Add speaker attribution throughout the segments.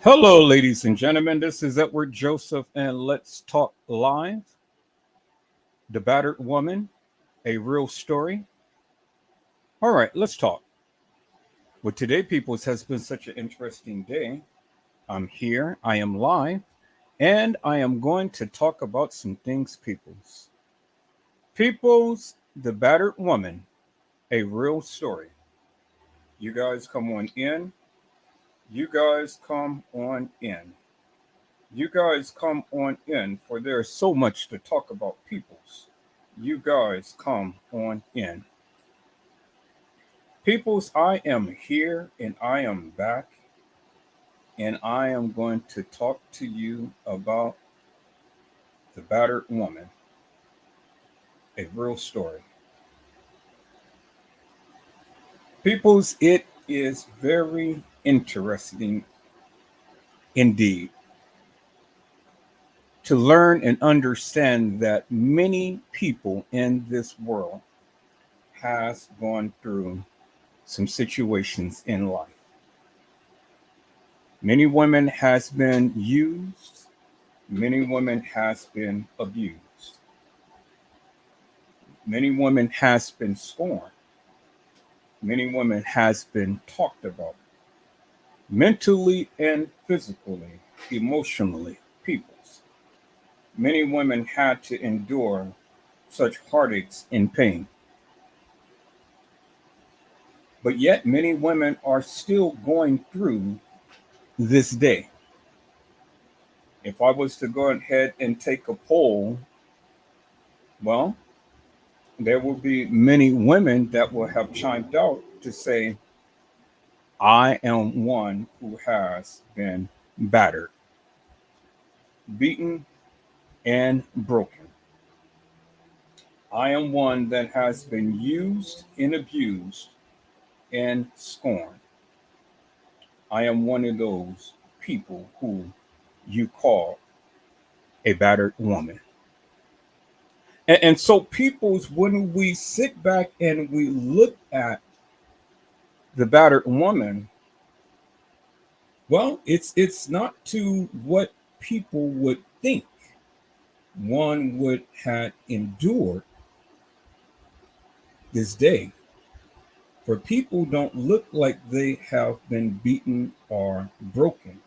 Speaker 1: Hello, ladies and gentlemen. This is Edward Joseph, and let's talk live. The battered woman, a real story. All right, let's talk. Well, today, peoples, has been such an interesting day. I'm here, I am live, and I am going to talk about some things, peoples. Peoples, the battered woman, a real story. You guys come on in. You guys come on in. You guys come on in, for there's so much to talk about, peoples. You guys come on in. Peoples, I am here and I am back, and I am going to talk to you about the battered woman, a real story. Peoples, it is very interesting indeed to learn and understand that many people in this world has gone through some situations in life. Many women has been used, many women has been abused. Many women has been scorned. Many women has been talked about mentally and physically, emotionally, peoples. Many women had to endure such heartaches and pain. But yet many women are still going through this day. If I was to go ahead and take a poll, well, there will be many women that will have chimed out to say, I am one who has been battered, beaten, and broken. I am one that has been used and abused and scorned. I am one of those people who you call a battered woman. And so, peoples, when we sit back and we look at the battered woman, well, it's not to what people would think one would have endured this day. For people don't look like they have been beaten or broken,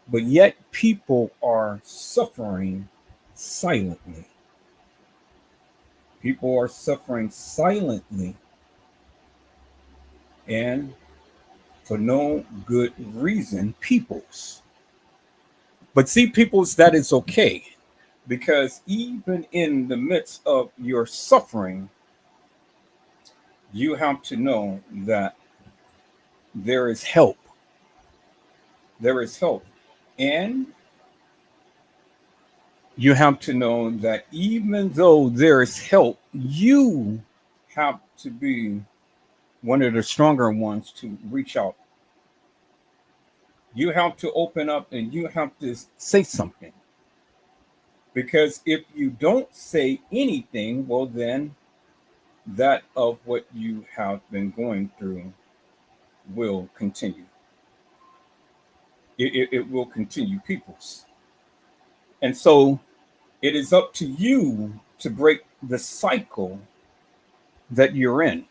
Speaker 1: but yet people are suffering silently. People are suffering silently and for no good reason, peoples. But see, peoples, that is okay because even in the midst of your suffering, you have to know that there is help. There is help. And you have to know that even though there is help, you have to be one of the stronger ones to reach out. You have to open up and you have to say something. Because if you don't say anything, well, then that of what you have been going through will continue. It will continue, peoples. And so it is up to you to break the cycle that you're in.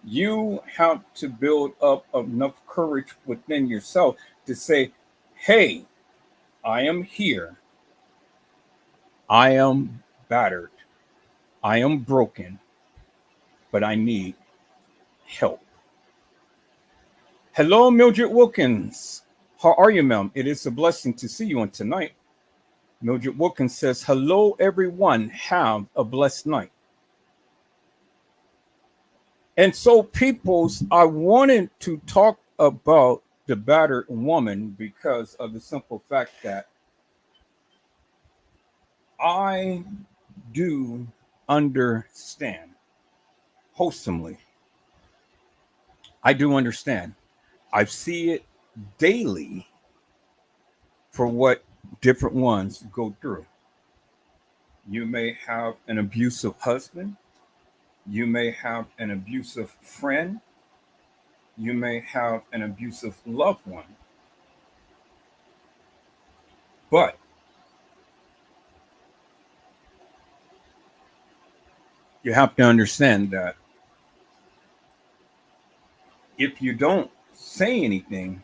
Speaker 1: You have to build up enough courage within yourself to say, hey, I am here. I am battered. I am broken, but I need help. Hello, Mildred Wilkins. How are you, ma'am? It is a blessing to see you on tonight. Mildred Wilkins says, hello, everyone. Have a blessed night. And so, peoples, I wanted to talk about the battered woman because of the simple fact that I do understand wholesomely. I do understand. I see it daily for what different ones go through. You may have an abusive husband. You may have an abusive friend. You may have an abusive loved one. But you have to understand that if you don't say anything,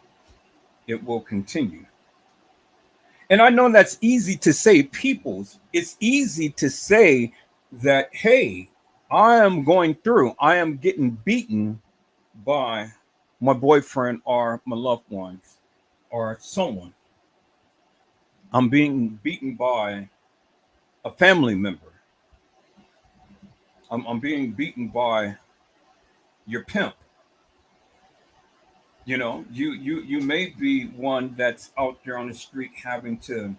Speaker 1: it will continue. And I know that's easy to say, peoples. It's easy to say that, hey, I am going through, I am getting beaten by my boyfriend or my loved ones or someone. I'm being beaten by a family member. I'm being beaten by your pimp. You may be one that's out there on the street having to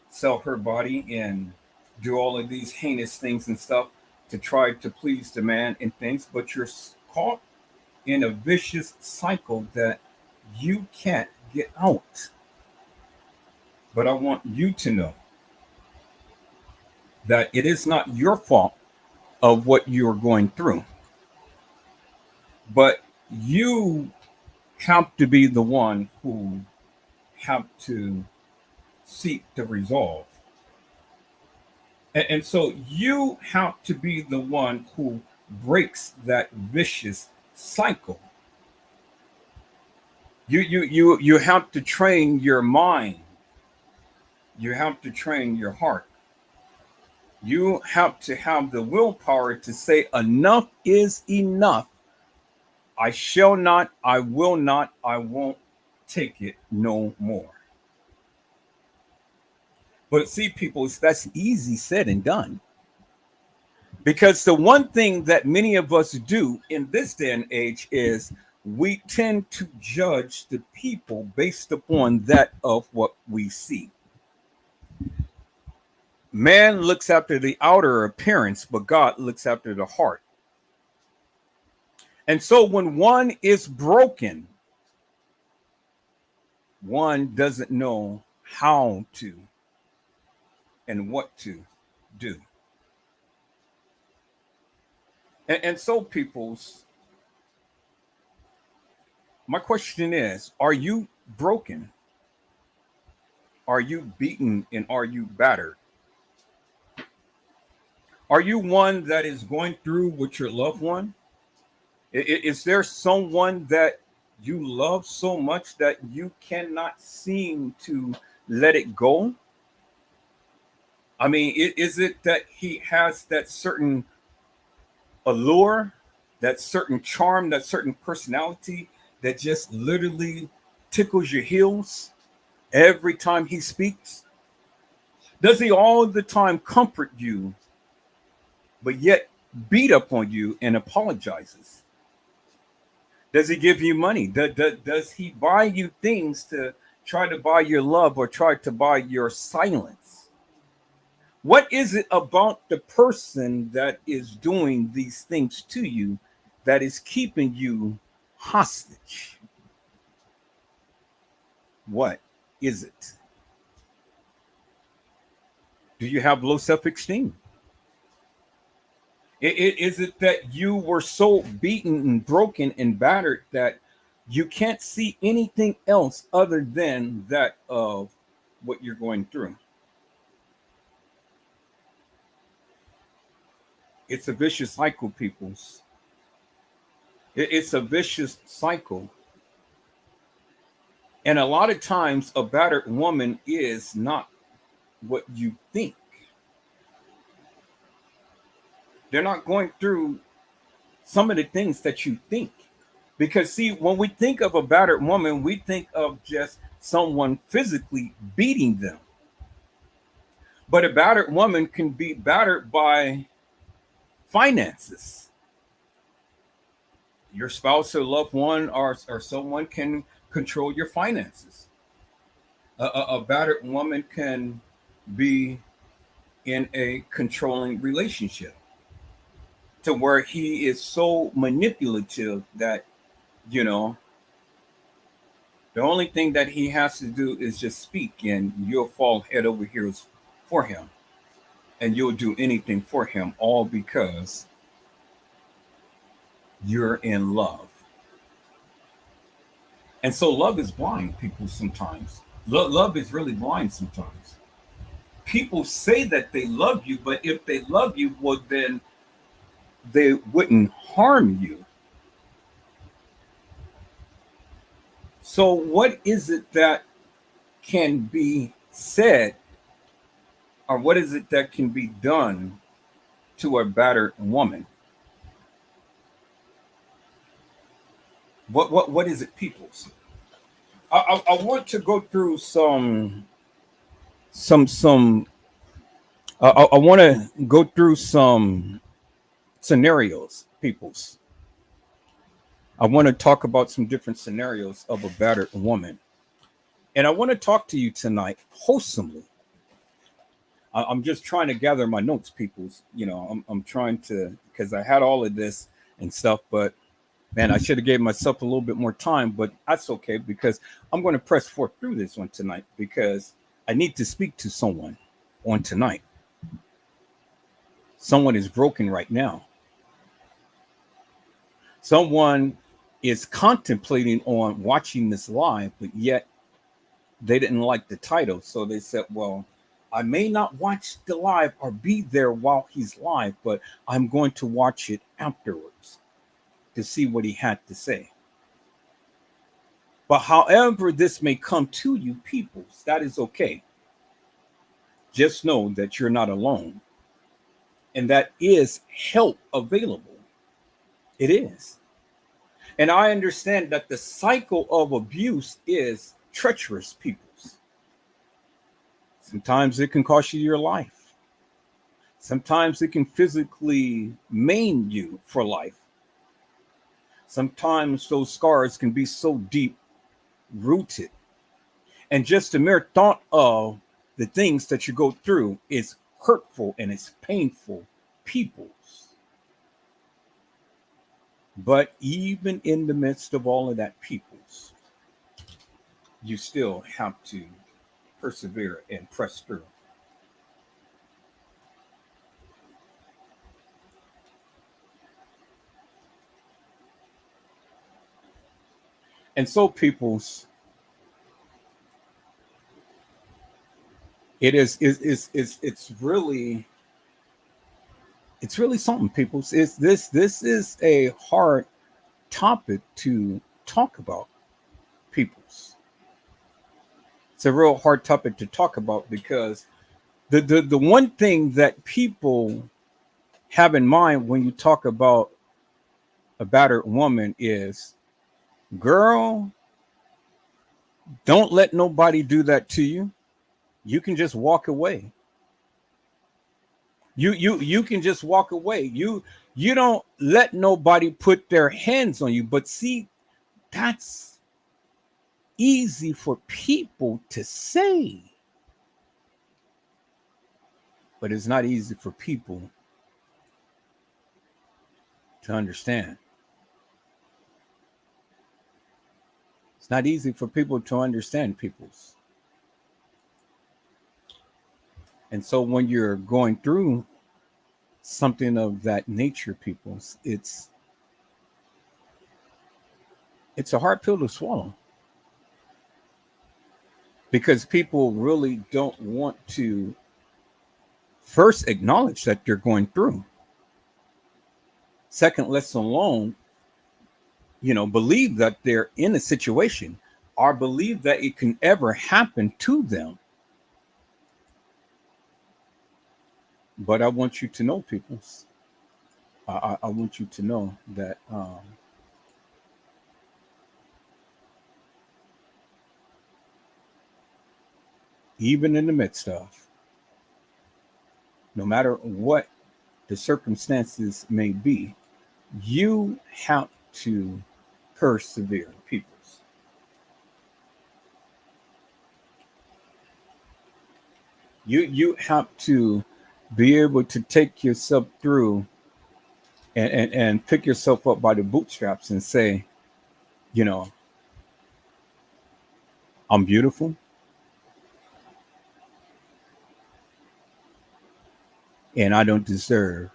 Speaker 1: sell her body and do all of these heinous things and stuff to try to please the man and things, but you're caught in a vicious cycle that you can't get out. But I want you to know that it is not your fault of what you're going through, but you have to be the one who have to seek to resolve. And so you have to be the one who breaks that vicious cycle. You have to train your mind. You have to train your heart. You have to have the willpower to say enough is enough. I shall not, I will not, I won't take it no more. But see, people, that's easy said and done. Because the one thing that many of us do in this day and age is we tend to judge the people based upon that of what we see. Man looks after the outer appearance, but God looks after the heart. And so when one is broken, one doesn't know how to and what to do. And so, peoples, my question is, are you broken? Are you beaten and are you battered? Are you one that is going through with your loved one? Is there someone that you love so much that you cannot seem to let it go? I mean, is it that he has that certain allure, that certain charm, that certain personality that just literally tickles your heels every time he speaks? Does he all the time comfort you, but yet beat up on you and apologizes? Does he give you money? Does he buy you things to try to buy your love or try to buy your silence? What is it about the person that is doing these things to you that is keeping you hostage? What is it? Do you have low self esteem? Is it that you were so beaten and broken and battered that you can't see anything else other than that of what you're going through? It's a vicious cycle, peoples. It's a vicious cycle. And a lot of times, a battered woman is not what you think. They're not going through some of the things that you think. Because, see, when we think of a battered woman, we think of just someone physically beating them. But a battered woman can be battered by finances. Your spouse or loved one or someone can control your finances. A battered woman can be in a controlling relationship to where he is so manipulative that, you know, the only thing that he has to do is just speak and you'll fall head over heels for him and you'll do anything for him, all because you're in love. And so love is blind, people, sometimes. Love is really blind sometimes. People say that they love you, but if they love you, well, then they wouldn't harm you. So, what is it that can be said, or what is it that can be done to a battered woman? What is it, peoples? I want to go through some. I want to go through some scenarios, peoples. I want to talk about some different scenarios of a battered woman, and I want to talk to you tonight wholesomely. I'm just trying to gather my notes, peoples. I'm trying to, because I had all of this and stuff, but man, I should have gave myself a little bit more time, but that's okay because I'm going to press forth through this one tonight because I need to speak to someone on tonight. Someone is broken right now. Someone is contemplating on watching this live, but yet they didn't like the title. So they said, well, I may not watch the live or be there while he's live, but I'm going to watch it afterwards to see what he had to say. But however this may come to you, peoples, that is okay. Just know that you're not alone and that is help available. It is. And I understand that the cycle of abuse is treacherous, peoples. Sometimes it can cost you your life. Sometimes it can physically maim you for life. Sometimes those scars can be so deep rooted. And just the mere thought of the things that you go through is hurtful and it's painful, peoples. But even in the midst of all of that, peoples, you still have to persevere and press through. And so, peoples, it's really something, peoples. It's this is a hard topic to talk about, peoples. It's a real hard topic to talk about because the one thing that people have in mind when you talk about a battered woman is, girl, don't let nobody do that to you. You can just walk away. You can just walk away. You don't let nobody put their hands on you. But see, that's easy for people to say, but it's not easy for people to understand. It's not easy for people to understand, peoples. And so when you're going through something of that nature, peoples, it's a hard pill to swallow because people really don't want to first acknowledge that they're going through. Second, let alone, believe that they're in a situation or believe that it can ever happen to them. But I want you to know, people, I want you to know that even in the midst of, no matter what the circumstances may be, you have to persevere, peoples. You have to be able to take yourself through and pick yourself up by the bootstraps and say, you know, I'm beautiful. And I don't deserve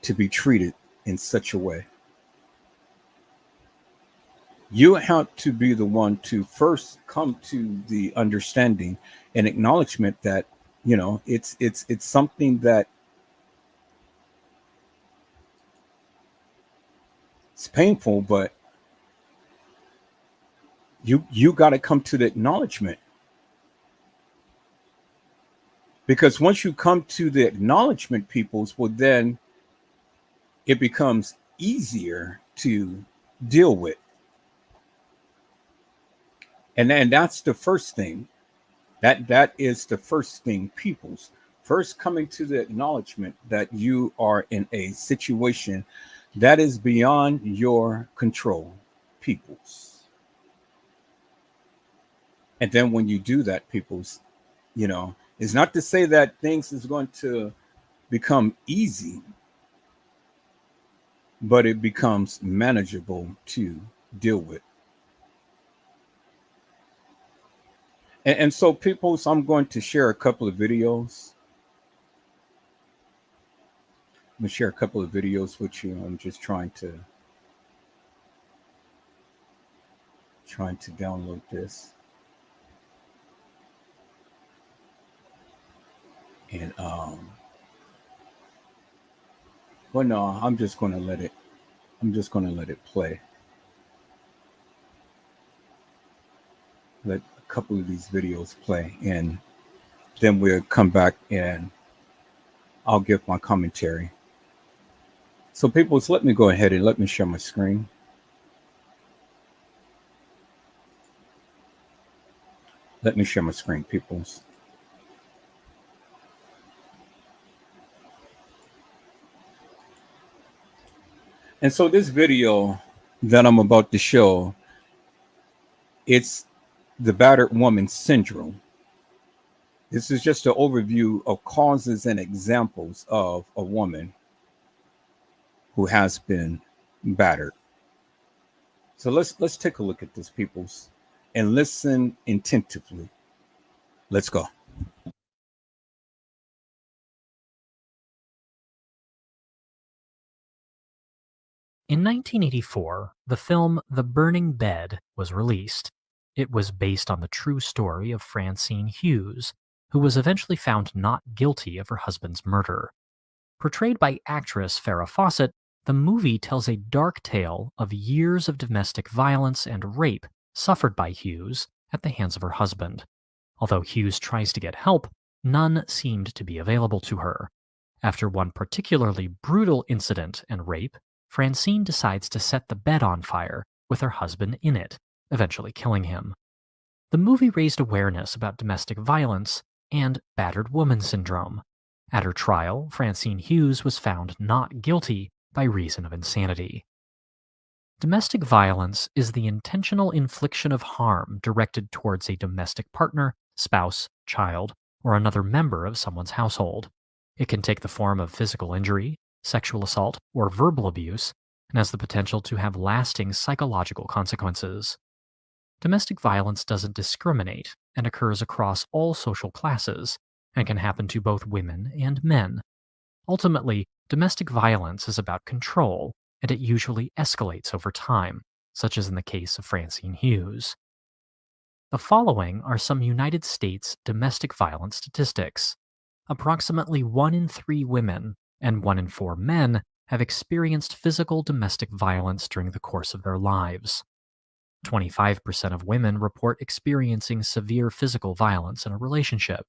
Speaker 1: to be treated in such a way. You have to be the one to first come to the understanding and acknowledgement that it's something that it's painful, but you got to come to the acknowledgement, because once you come to the acknowledgement, peoples, well, then it becomes easier to deal with. And then that's the first thing. That is the first thing, peoples. First coming to the acknowledgement that you are in a situation that is beyond your control, peoples. And then when you do that, peoples, it's not to say that things is going to become easy, but it becomes manageable to deal with. And so, peoples, I'm going to share a couple of videos. I'm going to share a couple of videos with you. I'm just trying to download this. And well, no, I'm just going to let it play. Let a couple of these videos play, and then we'll come back and I'll give my commentary. So, people, let me go ahead and let me share my screen. Let me share my screen, peoples. And so this video that I'm about to show, it's the battered woman syndrome. This is just an overview of causes and examples of a woman who has been battered. So let's take a look at this, peoples, and listen attentively. Let's go.
Speaker 2: In 1984, the film The Burning Bed was released. It was based on the true story of Francine Hughes, who was eventually found not guilty of her husband's murder. Portrayed by actress Farrah Fawcett, the movie tells a dark tale of years of domestic violence and rape suffered by Hughes at the hands of her husband. Although Hughes tries to get help, none seemed to be available to her. After one particularly brutal incident and rape, Francine decides to set the bed on fire with her husband in it, eventually killing him. The movie raised awareness about domestic violence and battered woman syndrome. At her trial, Francine Hughes was found not guilty by reason of insanity. Domestic violence is the intentional infliction of harm directed towards a domestic partner, spouse, child, or another member of someone's household. It can take the form of physical injury, sexual assault, or verbal abuse, and has the potential to have lasting psychological consequences. Domestic violence doesn't discriminate and occurs across all social classes, and can happen to both women and men. Ultimately, domestic violence is about control, and it usually escalates over time, such as in the case of Francine Hughes. The following are some United States domestic violence statistics. Approximately 1 in 3 women and 1 in 4 men have experienced physical domestic violence during the course of their lives. 25% of women report experiencing severe physical violence in a relationship.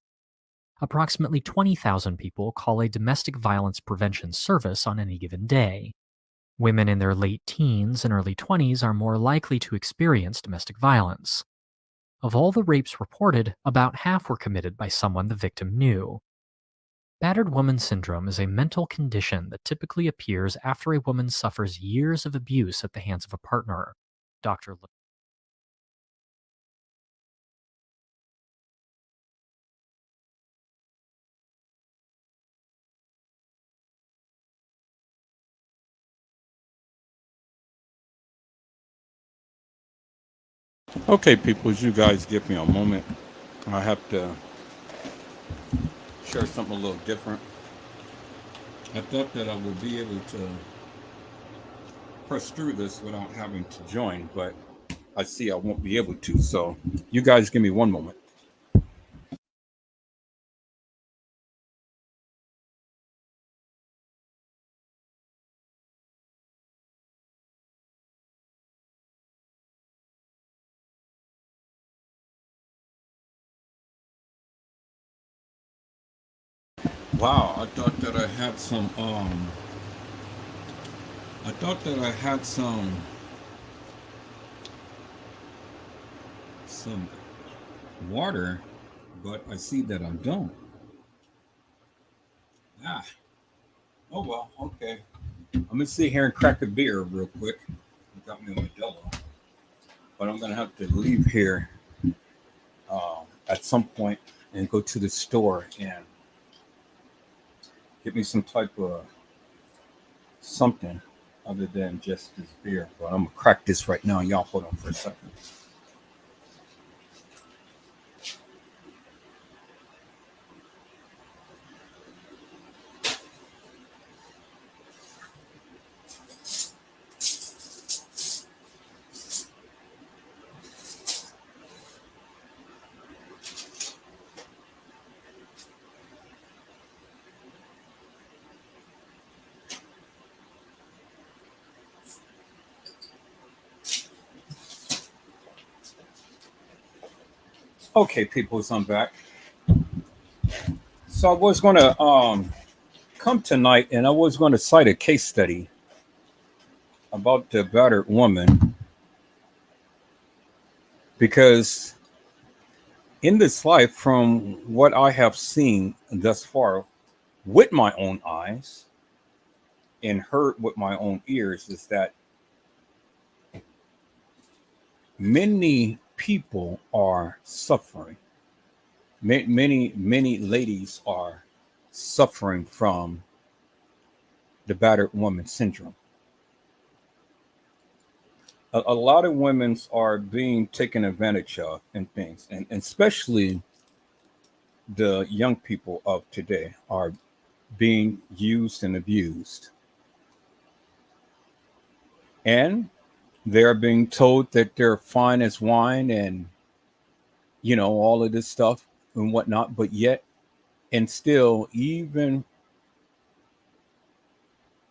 Speaker 2: Approximately 20,000 people call a domestic violence prevention service on any given day. Women in their late teens and early 20s are more likely to experience domestic violence. Of all the rapes reported, about half were committed by someone the victim knew. Battered woman syndrome is a mental condition that typically appears after a woman suffers years of abuse at the hands of a partner. Dr.
Speaker 1: Okay, people, as you guys give me a moment, I have to share something a little different. I thought that I would be able to press through this without having to join, but I see I won't be able to. So you guys give me one moment. Wow, I thought that I had some I thought that I had some water, but I see that I don't. Ah, oh well, okay. I'm gonna sit here and crack a beer real quick. You got me a Modelo, but I'm gonna have to leave here at some point and go to the store and get me some type of something other than just this beer. But I'm gonna crack this right now. Y'all hold on for a second. Okay, people, so I'm back. So I was gonna come tonight, and I was going to cite a case study about the battered woman because in this life, from what I have seen thus far with my own eyes and heard with my own ears, is that many people are suffering. Many ladies are suffering from the battered woman syndrome. A lot of women are being taken advantage of and things, and especially the young people of today are being used and abused. And they're being told that they're fine as wine and, all of this stuff and whatnot. But yet, and still, even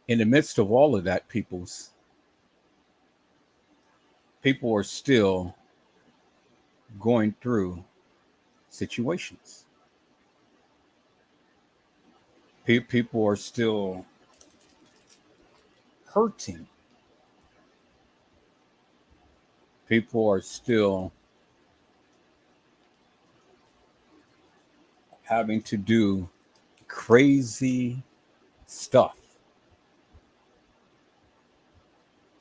Speaker 1: in the midst of all of that, people are still going through situations. People are still hurting. People are still having to do crazy stuff.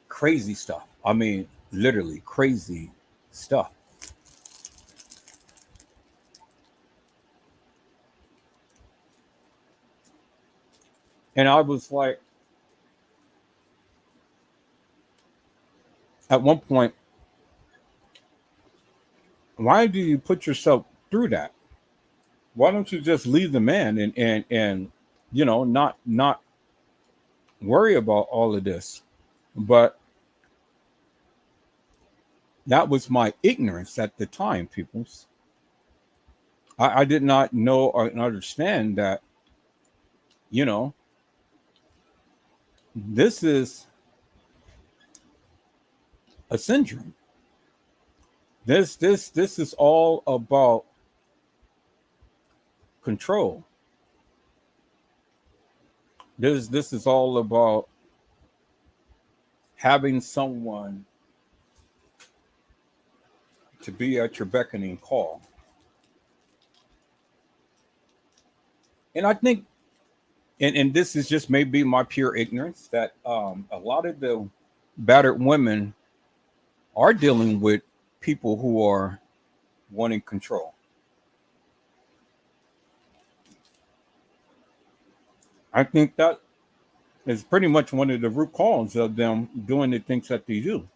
Speaker 1: Crazy stuff. I mean, literally crazy stuff. And I was like, at one point, why do you put yourself through that? Why don't you just leave the man and not worry about all of this? But that was my ignorance at the time, peoples. I did not know or understand that, you know, this is a syndrome. This is all about control. This is all about having someone to be at your beckoning call. And I think, and this is just maybe my pure ignorance, that a lot of the battered women are dealing with people who are wanting control. I think that is pretty much one of the root cause of them doing the things that they do.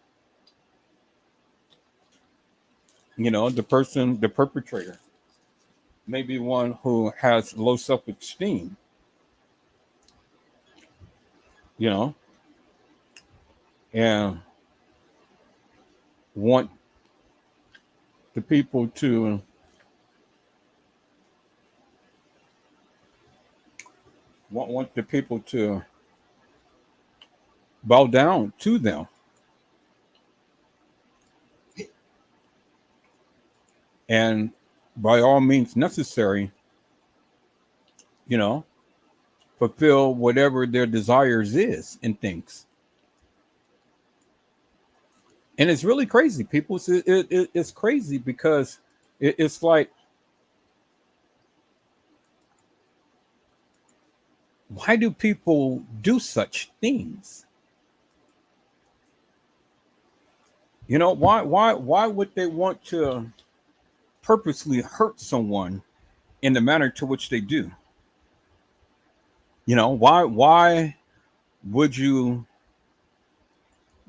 Speaker 1: The person, the perpetrator, maybe one who has low self-esteem, you know, and want the people to want the people to bow down to them. And by all means necessary, you know, fulfill whatever their desires is and things. And it's really crazy, people. It's crazy because it's like, why do people do such things? You know, why would they want to purposely hurt someone in the manner to which they do? You know, why would you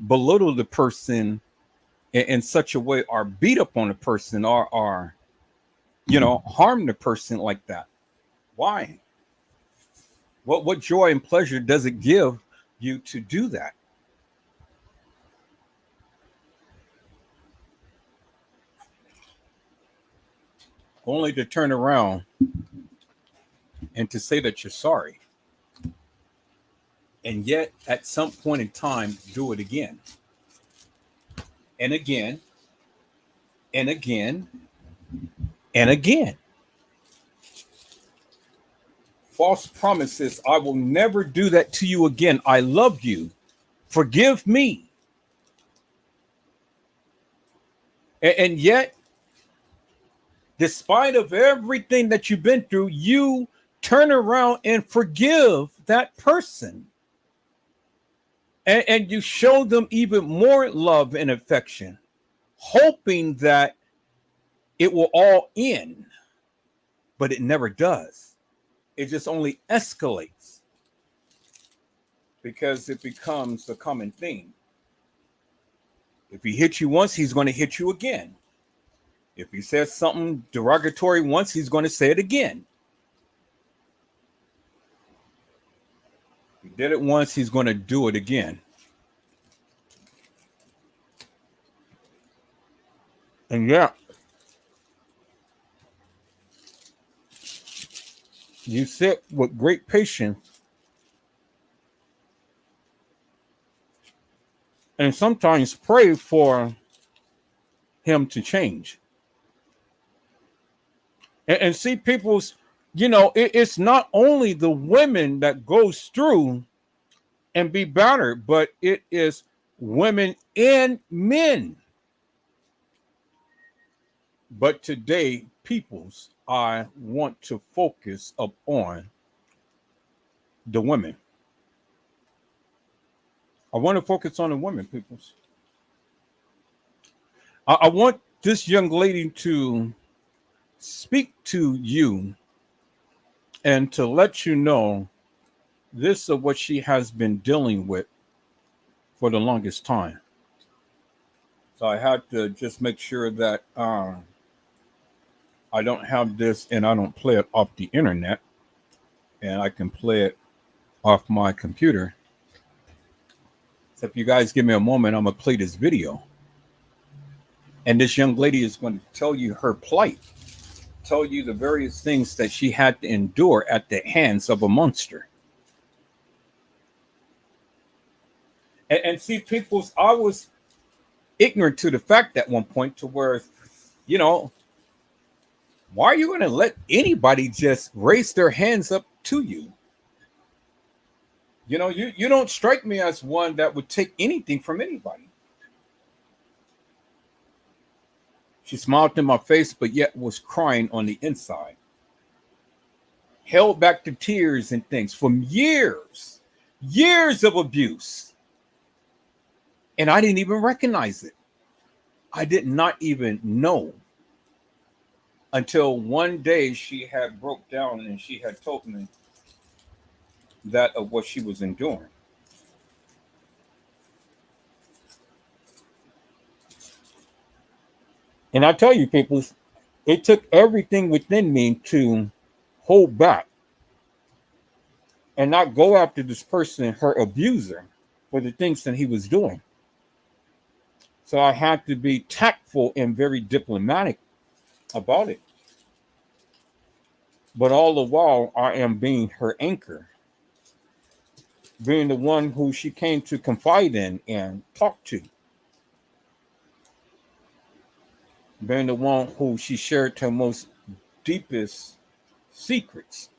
Speaker 1: belittle the person in such a way, or beat up on a person, or harm the person like that? Why? What joy and pleasure does it give you to do that? Only to turn around and to say that you're sorry, and yet at some point in time do it again and again and again and again. False promises. I will never do that to you again. I love you. Forgive me. And yet, despite of everything that you've been through, you turn around and forgive that person. And you show them even more love and affection, hoping that it will all end. But it never does. It just only escalates because it becomes a common thing. If he hits you once, he's going to hit you again. If he says something derogatory once, he's going to say it again. If he did it once, he's going to do it again. And yeah, you sit with great patience and sometimes pray for him to change. And see, people's, it's not only the women that goes through and be battered, but it is women and men. But today, peoples, I want to focus upon the women. I want to focus on the women, peoples. I want this young lady to speak to you and to let you know this is what she has been dealing with for the longest time. So I had to just make sure that I don't have this and I don't play it off the internet, and I can play it off my computer. So if you guys give me a moment, I'm going to play this video. And this young lady is going to tell you her plight, tell you the various things that she had to endure at the hands of a monster. And see, peoples, I was ignorant to the fact at one point to where, why are you going to let anybody just raise their hands up to you? You don't strike me as one that would take anything from anybody. She smiled in my face, but yet was crying on the inside. Held back the tears and things from years of abuse. And I didn't even recognize it. I did not even know until one day she had broke down and she had told me that of what she was enduring. And I tell you, people, it took everything within me to hold back and not go after this person, her abuser, for the things that he was doing. So I had to be tactful and very diplomatic about it. But all the while, I am being her anchor, being the one who she came to confide in and talk to, being the one who she shared her most deepest secrets.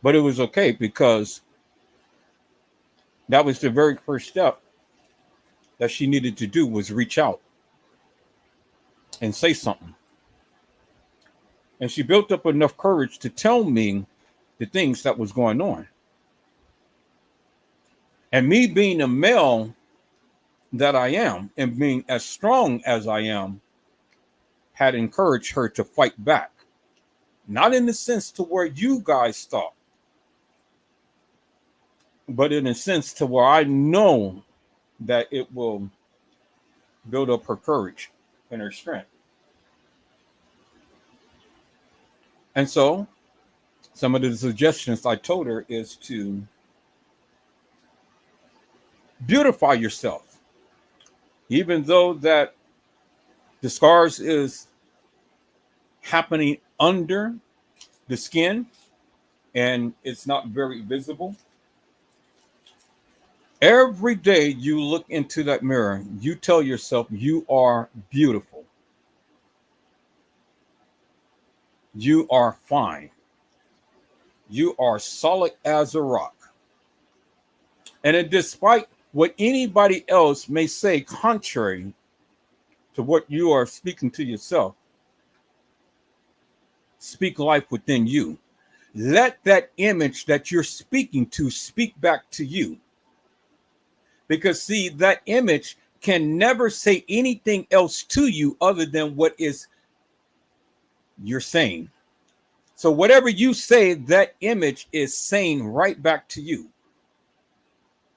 Speaker 1: But it was okay because that was the very first step that she needed to do was reach out and say something. And she built up enough courage to tell me the things that was going on. And me being a male that I am and being as strong as I am had encouraged her to fight back. Not in the sense to where you guys thought, but in a sense to where I know that it will build up her courage and her strength. And so some of the suggestions I told her is to beautify yourself. Even though that the scars is happening under the skin and it's not very visible, every day you look into that mirror, you tell yourself you are beautiful. You are fine. You are solid as a rock. And then despite what anybody else may say contrary to what you are speaking to yourself, speak life within you. Let that image that you're speaking to speak back to you. Because, see, that image can never say anything else to you other than what is you're saying. So, whatever you say, that image is saying right back to you.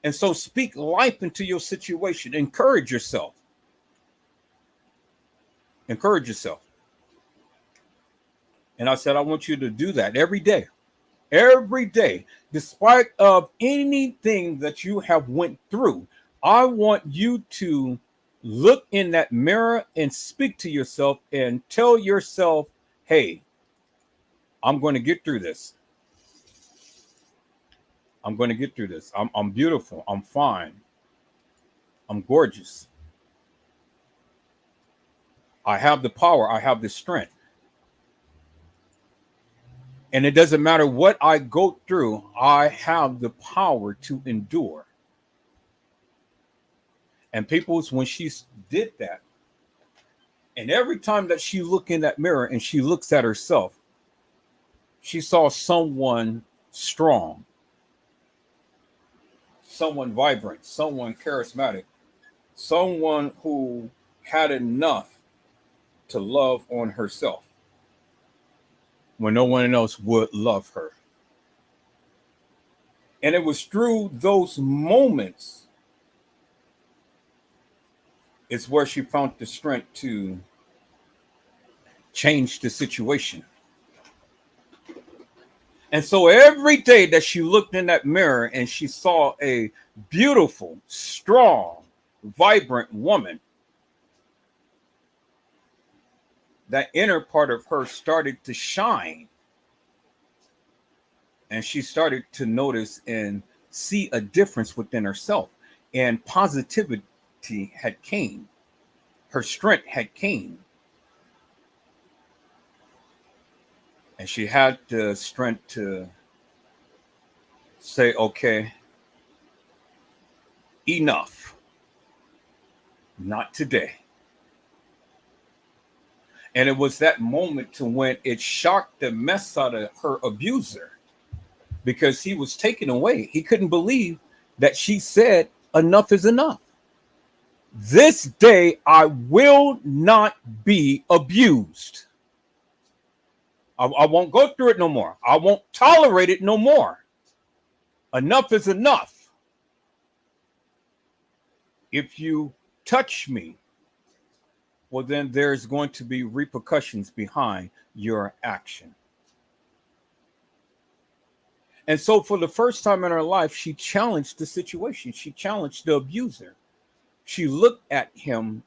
Speaker 1: And so, speak life into your situation. Encourage yourself. Encourage yourself. And I said, I want you to do that every day, despite of anything that you have went through. I want you to look in that mirror and speak to yourself and tell yourself, hey, I'm going to get through this. I'm going to get through this. I'm beautiful. I'm fine. I'm gorgeous. I have the power. I have the strength. And it doesn't matter what I go through, I have the power to endure. And people, when she did that, and every time that she looked in that mirror and she looks at herself, she saw someone strong, someone vibrant, someone charismatic, someone who had enough to love on herself when no one else would love her. And it was through those moments is where she found the strength to change the situation. And so every day that she looked in that mirror and she saw a beautiful, strong, vibrant woman, that inner part of her started to shine. And she started to notice and see a difference within herself. And positivity had came. Her strength had came. And she had the strength to say, okay, enough. Not today. And it was that moment to when it shocked the mess out of her abuser because he was taken away. He couldn't believe that she said, enough is enough. This day, I will not be abused. I won't go through it no more. I won't tolerate it no more. Enough is enough. If you touch me, well, then there's going to be repercussions behind your action. And so, for the first time in her life, she challenged the situation. She challenged the abuser. She looked at him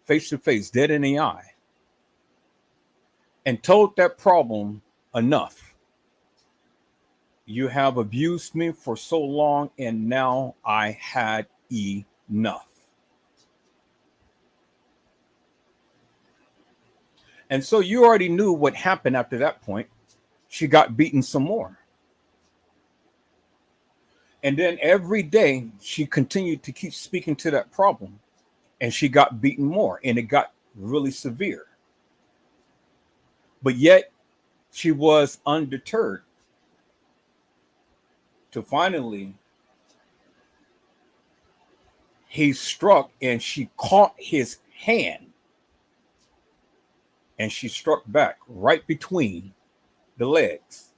Speaker 1: face to face, dead in the eye, and told that problem, enough. You have abused me for so long, and now I had enough. And so you already knew what happened after that point. She got beaten some more. And then every day she continued to keep speaking to that problem, and she got beaten more, and it got really severe. But yet she was undeterred to finally he struck and she caught his hand and she struck back right between the legs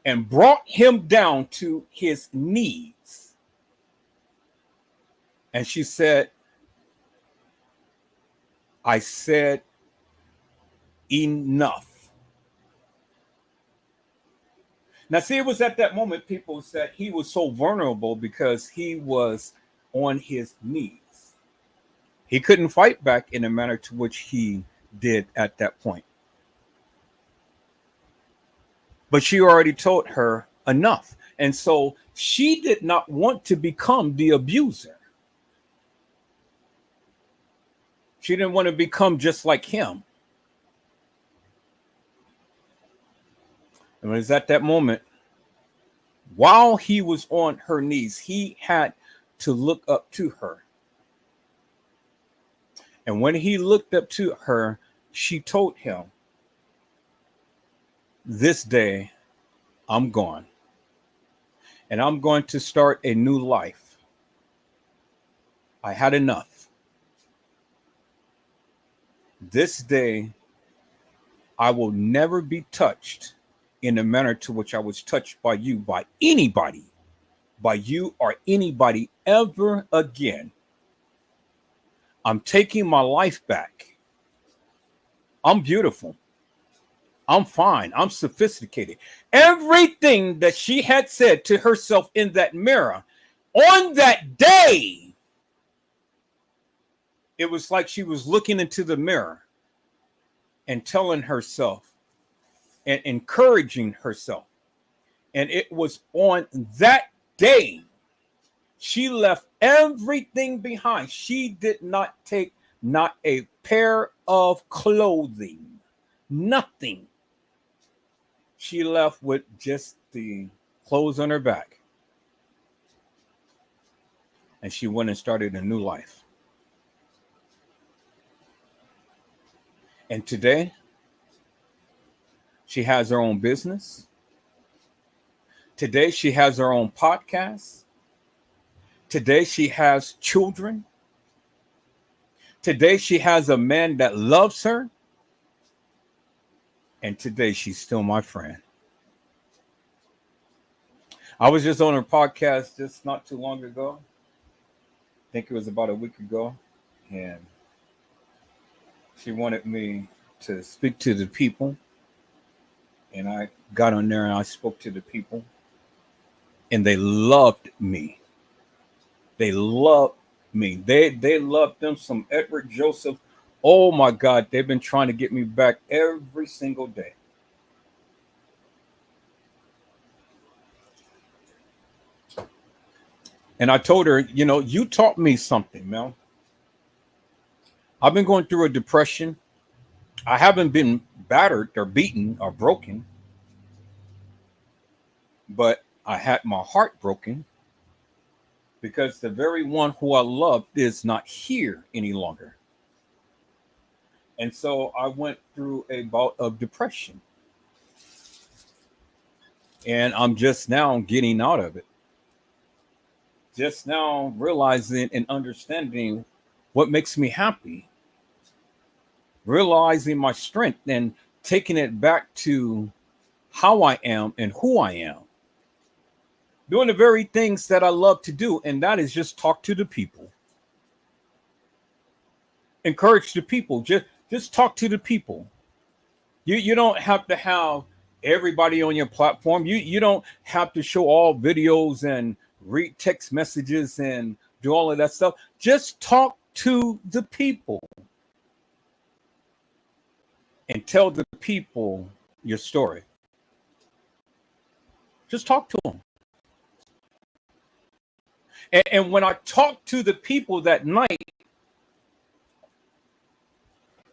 Speaker 1: and brought him down to his knees. And she said, I said enough. Now, see, it was at that moment people said he was so vulnerable because he was on his knees. He couldn't fight back in the manner to which he did at that point. But she already told her enough. And so she did not want to become the abuser. She didn't want to become just like him. And it was at that moment, while he was on her knees, he had to look up to her. And when he looked up to her, she told him, this day I'm gone. And I'm going to start a new life. I had enough. This day I will never be touched in the manner to which I was touched by you, by anybody, by you or anybody ever again. I'm taking my life back. I'm beautiful. I'm fine. I'm sophisticated. Everything that she had said to herself in that mirror on that day, it was like she was looking into the mirror and telling herself and encouraging herself. And it was on that day she left everything behind. She did not take not a pair of clothing, nothing. She left with just the clothes on her back. And she went and started a new life. And today, she has her own business. Today, she has her own podcast. Today, she has children. Today, she has a man that loves her. And today, she's still my friend. I was just on her podcast just not too long ago. I think it was about a week ago. And she wanted me to speak to the people. And I got on there and I spoke to the people. And they loved me. They loved me. They loved them some Edward Joseph. Oh my God, they've been trying to get me back every single day. And I told her, you know, you taught me something, Mel. I've been going through a depression. I haven't been battered or beaten or broken, but I had my heart broken because the very one who I loved is not here any longer. And so I went through a bout of depression. And I'm just now getting out of it. Just now realizing and understanding what makes me happy. Realizing my strength and taking it back to how I am and who I am. Doing the very things that I love to do, and that is just talk to the people. Encourage the people. Just talk to the people. You don't have to have everybody on your platform. You don't have to show all videos and read text messages and do all of that stuff. Just talk to the people and tell the people your story. Just talk to them. And when I talked to the people that night,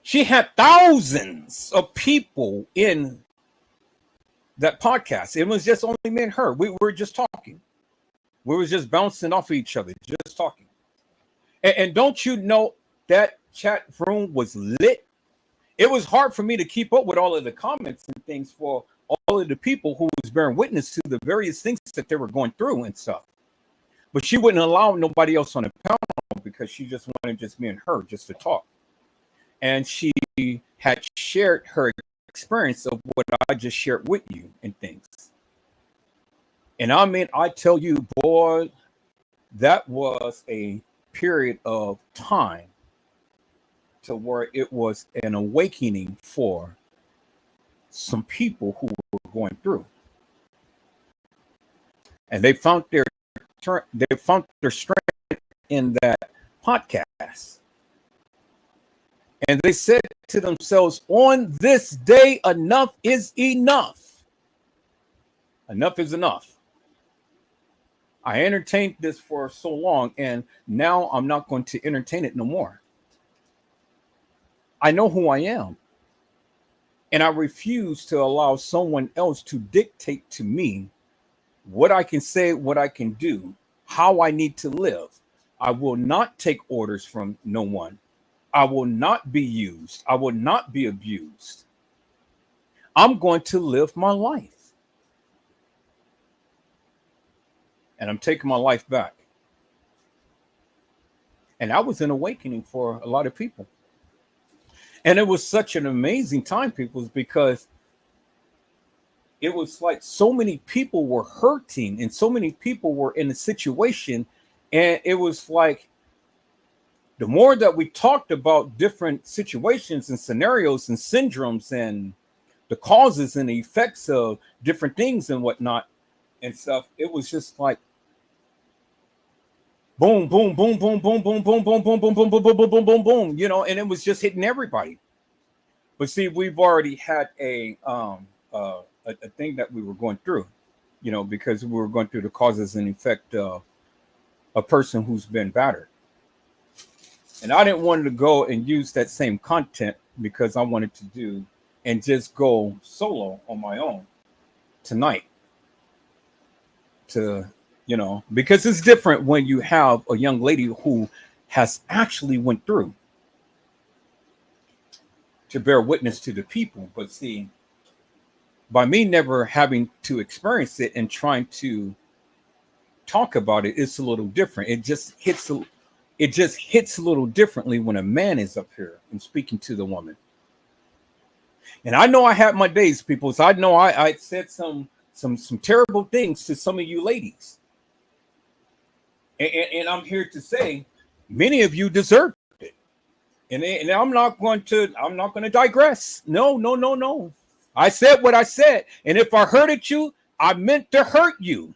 Speaker 1: she had thousands of people in that podcast. It was just only me and her. We were just talking. We were just bouncing off each other, just talking. And don't you know that chat room was lit? It was hard for me to keep up with all of the comments and things for all of the people who was bearing witness to the various things that they were going through and stuff. But she wouldn't allow nobody else on the panel because she just wanted just me and her just to talk. And she had shared her experience of what I just shared with you and things. And I mean, I tell you, boy, that was a period of time to where it was an awakening for some people who were going through. And they found their strength in that podcast. And they said to themselves, on this day, enough is enough. Enough is enough. I entertained this for so long, and now I'm not going to entertain it no more. I know who I am. And I refuse to allow someone else to dictate to me what I can say, what I can do, how I need to live. I will not take orders from no one. I will not be used. I will not be abused. I'm going to live my life. And I'm taking my life back. And that was an awakening for a lot of people. And it was such an amazing time, people, because it was like so many people were hurting and so many people were in a situation. And it was like the more that we talked about different situations and scenarios and syndromes and the causes and the effects of different things and whatnot and stuff, it was just like boom, boom, boom, boom, boom, boom, boom, boom, boom, boom, boom, boom, boom, boom, boom, boom, boom, you know, and it was just hitting everybody. But see, we've already had a thing that we were going through, you know, because we were going through the causes and effect of a person who's been battered. And I didn't want to go and use that same content because I wanted to do and just go solo on my own tonight to, you know, because it's different when you have a young lady who has actually went through to bear witness to the people. But see, by me never having to experience it and trying to talk about it, it's a little different. It just hits a little differently when a man is up here and speaking to the woman. And I know I had my days, people. So I know I said some terrible things to some of you ladies. And I'm here to say many of you deserve it. And I'm not going to digress. No. I said what I said. And if I hurted you, I meant to hurt you.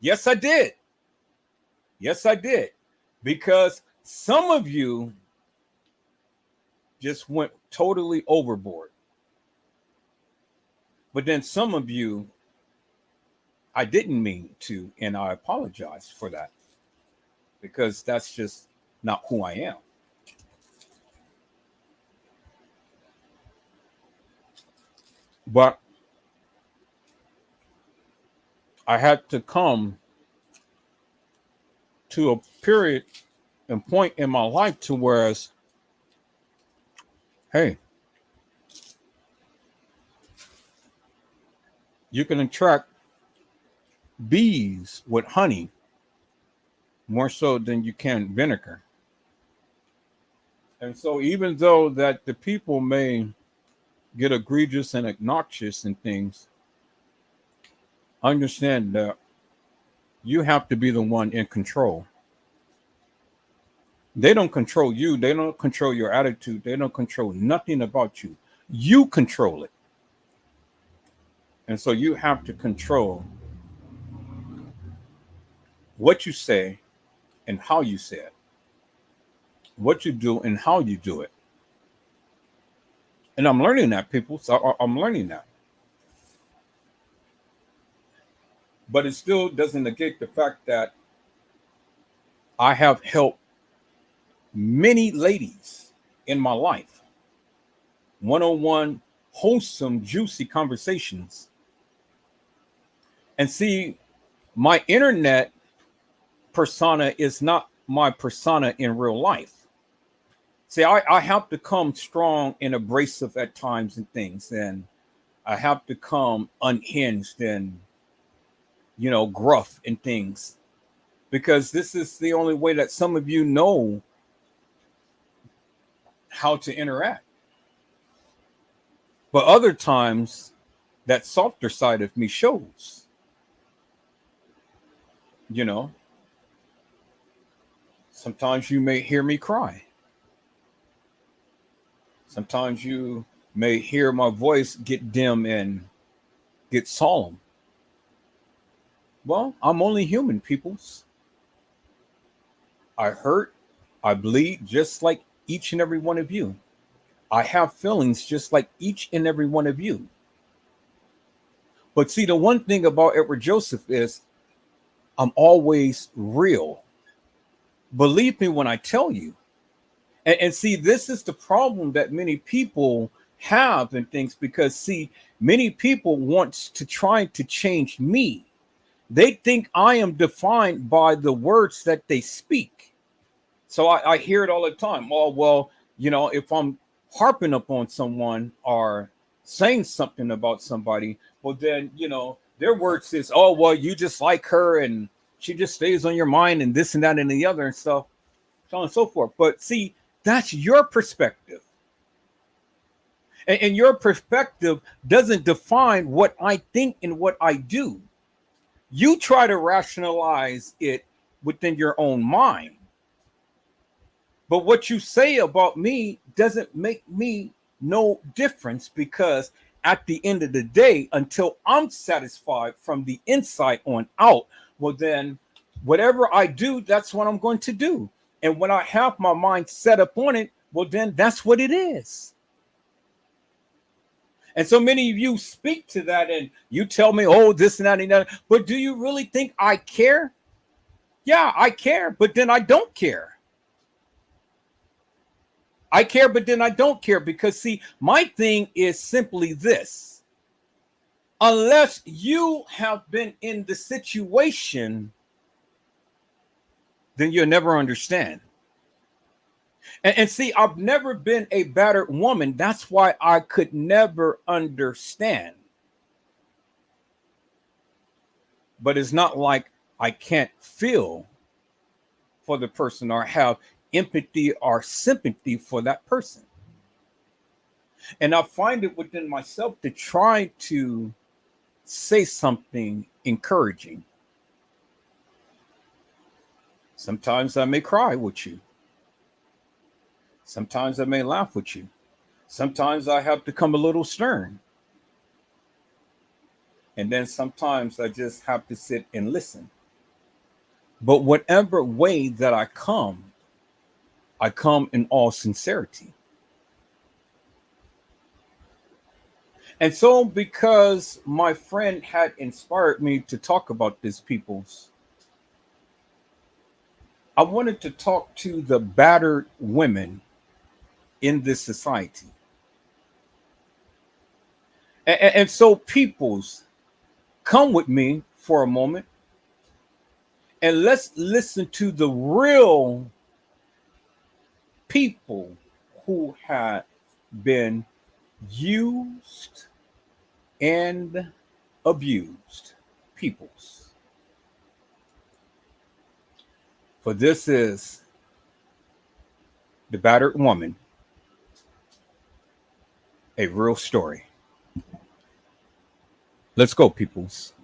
Speaker 1: Yes, I did. Yes, I did. Because some of you just went totally overboard. But then some of you, I didn't mean to, and I apologize for that. Because that's just not who I am. But I had to come to a period and point in my life to whereas, hey, you can attract bees with honey more so than you can vinegar. And so even though that the people may get egregious and obnoxious and things, understand that you have to be the one in control. They don't control you. They don't control your attitude. They don't control nothing about you. You control it. And so you have to control what you say and how you say it, what you do and how you do it. And I'm learning that, people. So I'm learning that. But it still doesn't negate the fact that I have helped many ladies in my life, one on one, wholesome, juicy conversations. And see, my internet persona is not my persona in real life. See, I have to come strong and abrasive at times and things, and I have to come unhinged and, gruff and things, because this is the only way that some of you know how to interact. But other times, that softer side of me shows, you know. Sometimes you may hear me cry. Sometimes you may hear my voice get dim and get solemn. Well, I'm only human, peoples. I hurt, I bleed just like each and every one of you. I have feelings just like each and every one of you. But see, the one thing about Edward Joseph is I'm always real. Believe me when I tell you. And see, this is the problem that many people have and things, because see, many people want to try to change me. They think I am defined by the words that they speak. So I hear it all the time. Oh, well, if I'm harping upon someone or saying something about somebody, well, then, their words is, oh, well, you just like her and she just stays on your mind and this and that and the other and stuff, so on and so forth. But see, that's your perspective. And your perspective doesn't define what I think and what I do. You try to rationalize it within your own mind. But what you say about me doesn't make me no difference, because at the end of the day, until I'm satisfied from the inside on out, well, then whatever I do, that's what I'm going to do. And when I have my mind set up on it, well, then that's what it is. And so many of you speak to that and you tell me, oh, this and that and that. But do you really think I care? Yeah, I care, but then I don't care. I care, but then I don't care, because see, my thing is simply this. Unless you have been in the situation, then you'll never understand. And see, I've never been a battered woman. That's why I could never understand. But it's not like I can't feel for the person or have empathy or sympathy for that person. And I find it within myself to try to say something encouraging. Sometimes I may cry with you. Sometimes I may laugh with you. Sometimes I have to come a little stern. And then sometimes I just have to sit and listen. But whatever way that I come in all sincerity. And so, because my friend had inspired me to talk about this, peoples, I wanted to talk to the battered women in this society. And so, peoples, come with me for a moment and let's listen to the real people who had been used and abused. Peoples. For this is the battered woman, a real story. Let's go, peoples.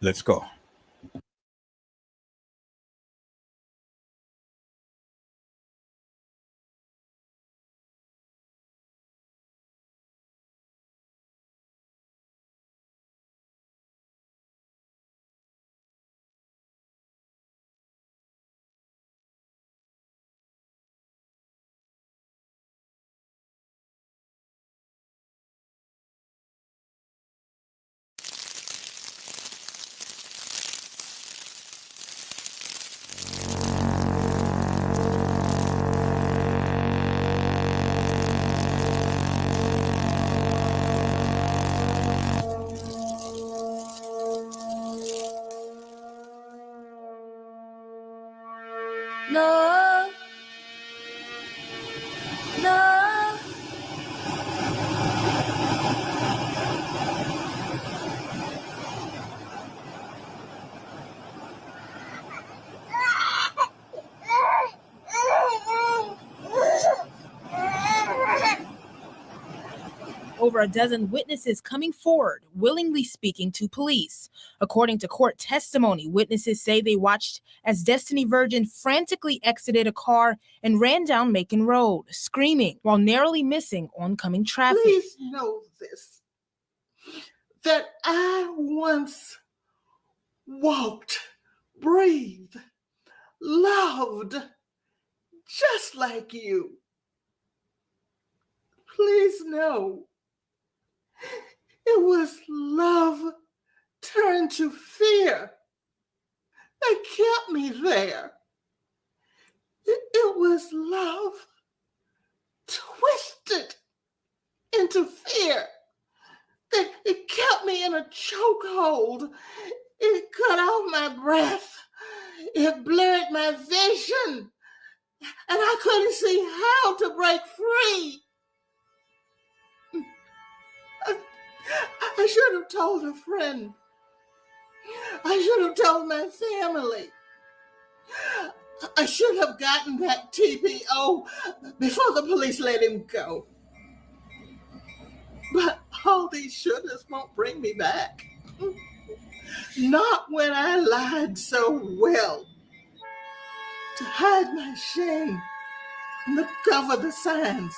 Speaker 1: Let's go.
Speaker 3: No. No.
Speaker 4: Over a dozen witnesses coming forward, willingly speaking to police. According to court testimony, witnesses say they watched as Destiny Virgin frantically exited a car and ran down Macon Road, screaming while narrowly missing oncoming traffic.
Speaker 5: Please know this, that I once walked, breathed, loved, just like you. Please know, it was love turned to fear that kept me there. It was love twisted into fear that it kept me in a chokehold. It cut off my breath. It blurred my vision. And I couldn't see how to break free. I should have told a friend. I should have told my family. I should have gotten that TPO before the police let him go. But all these shouldas won't bring me back. Not when I lied so well. To hide my shame and to cover the signs.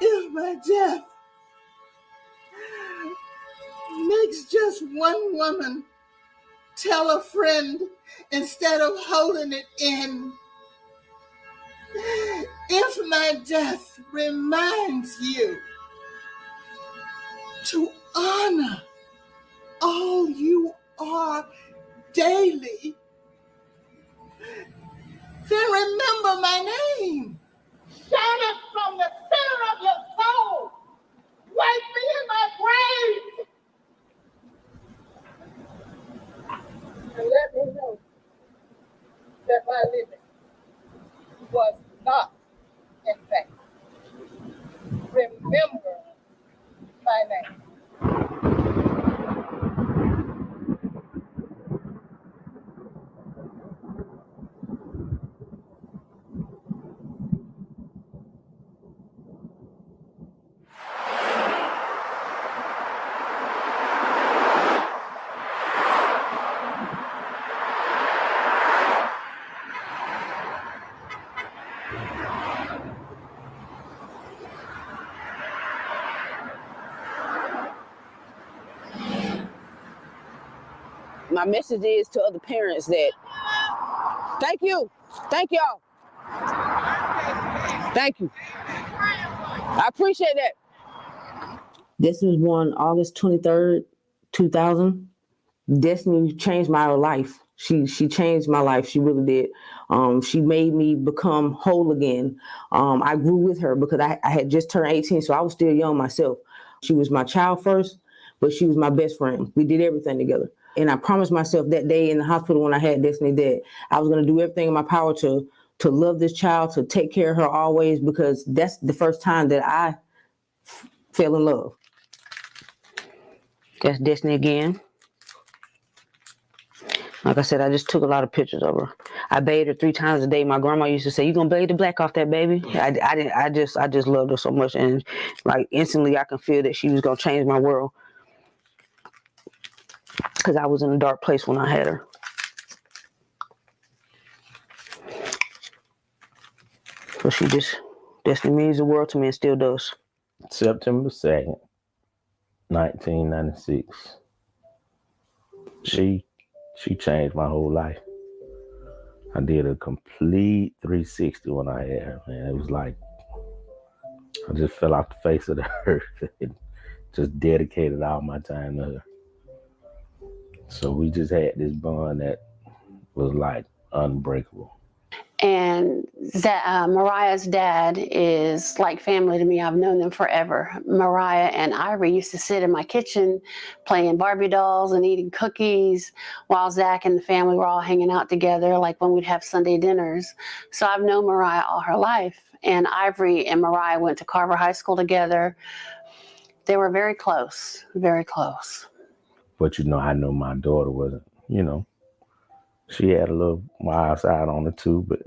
Speaker 5: If my death makes just one woman tell a friend instead of holding it in, if my death reminds you to honor all you are daily, then remember my name. Shout it from the center of your soul. Wake me in my grave. And let me know that my living was not in vain. Remember my name.
Speaker 6: My message is to other parents that thank you. Thank y'all. Thank you. I appreciate that.
Speaker 7: Destiny was born August 23rd, 2000. Destiny changed my life. She changed my life. She really did. She made me become whole again. I grew with her because I had just turned 18, so I was still young myself. She was my child first, but she was my best friend. We did everything together. And I promised myself that day in the hospital when I had Destiny that I was going to do everything in my power to love this child, to take care of her always, because that's the first time that I fell in love. That's Destiny again. Like I said, I just took a lot of pictures of her. I bathed her 3 times a day. My grandma used to say, "You gonna bathe the black off that baby?" I just loved her so much, and like instantly I can feel that she was gonna change my world. Because I was in a dark place when I had her. So Destiny means the world to me and still does.
Speaker 8: September 2nd, 1996. She changed my whole life. I did a complete 360 when I had her, man. It was like I just fell off the face of the earth and just dedicated all my time to her. So we just had this bond that was like unbreakable.
Speaker 6: And that Mariah's dad is like family to me. I've known them forever. Mariah and Ivory used to sit in my kitchen playing Barbie dolls and eating cookies while Zach and the family were all hanging out together, like when we'd have Sunday dinners. So I've known Mariah all her life. And Ivory and Mariah went to Carver High School together. They were very close, very close.
Speaker 8: But I know my daughter wasn't, she had a little wild side on it too, but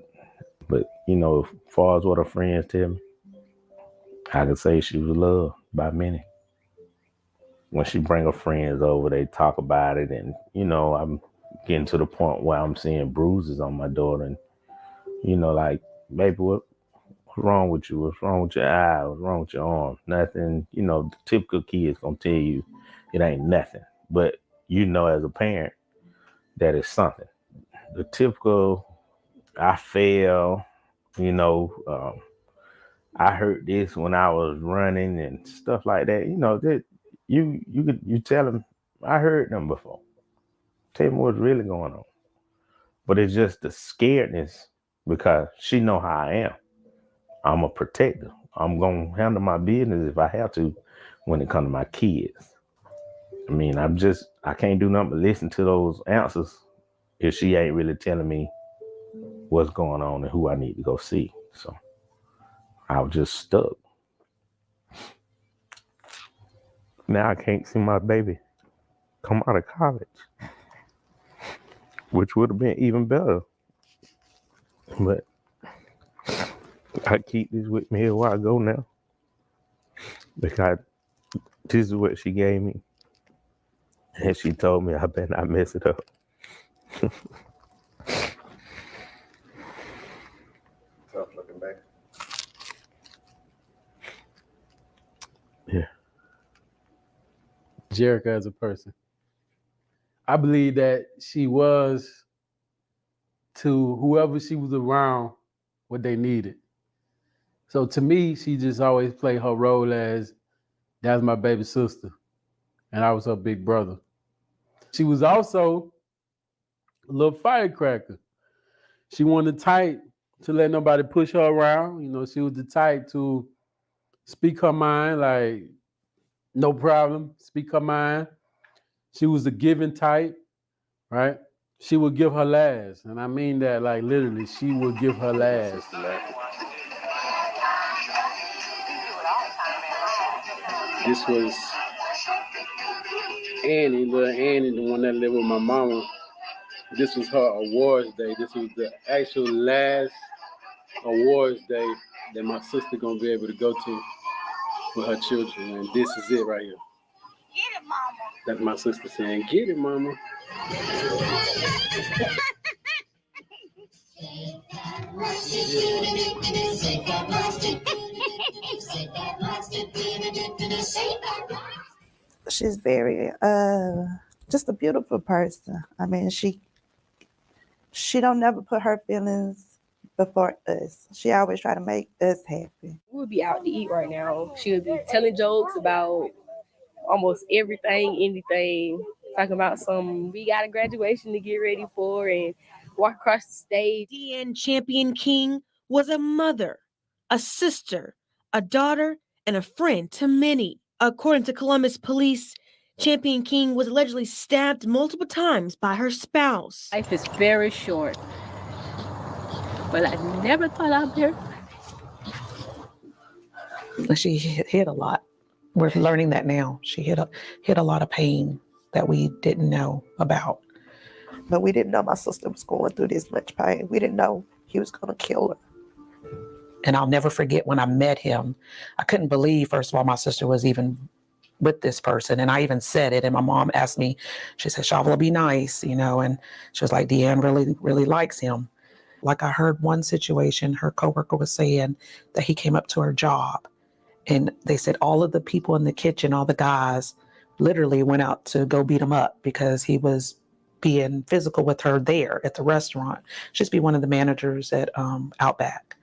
Speaker 8: as far as what her friends tell me, I could say she was loved by many. When she bring her friends over, they talk about it, and I'm getting to the point where I'm seeing bruises on my daughter, and like, baby, what's wrong with you? What's wrong with your eye? What's wrong with your arm? Nothing. The typical kid's gonna tell you it ain't nothing, but as a parent, that is something. The typical, I fell, I heard this when I was running and stuff like that. That you tell them, I heard them before. Tell me what's really going on. But it's just the scaredness, because she know how I am. I'm a protector. I'm gonna handle my business if I have to when it comes to my kids. I mean, I can't do nothing but listen to those answers if she ain't really telling me what's going on and who I need to go see. So I was just stuck. Now I can't see my baby come out of college, which would have been even better. But I keep this with me here while I go now, because this is what she gave me. And she told me I better not mess it up.
Speaker 9: Tough looking back.
Speaker 8: Yeah.
Speaker 10: Jerica as a person. I believe that she was to whoever she was around what they needed. So to me, she just always played her role as, that's my baby sister, and I was her big brother. She was also a little firecracker. She wasn't the type to let nobody push her around. She was the type to speak her mind, like, no problem, speak her mind. She was the giving type, right? She would give her last. And I mean that, like, literally, she would give her last. This was Annie, little Annie, the one that lived with my mama. This was her awards day. This was the actual last awards day that my sister gonna be able to go to with her children. And this is it right here. Get it, mama. That's my sister saying, get it, mama.
Speaker 3: She's very just a beautiful person. I mean, she don't never put her feelings before us. She always try to make us happy.
Speaker 11: We would be out to eat right now. She would be telling jokes about almost everything, anything, talking about we got a graduation to get ready for and walk across the stage.
Speaker 4: DN Champion King was a mother, a sister, a daughter, and a friend to many. According to Columbus police, Champion King was allegedly stabbed multiple times by her spouse.
Speaker 11: Life is very short, but I never thought I'd be her.
Speaker 12: She hid a lot. We're learning that now. She hid a lot of pain that we didn't know about.
Speaker 3: But we didn't know my sister was going through this much pain. We didn't know he was going to kill her.
Speaker 12: And I'll never forget when I met him. I couldn't believe, first of all, my sister was even with this person. And I even said it. And my mom asked me, she said, Shavla, be nice, and she was like, Deanne really, really likes him. Like, I heard one situation, her coworker was saying that he came up to her job. And they said all of the people in the kitchen, all the guys, literally went out to go beat him up because he was being physical with her there at the restaurant. She used to be one of the managers at Outback.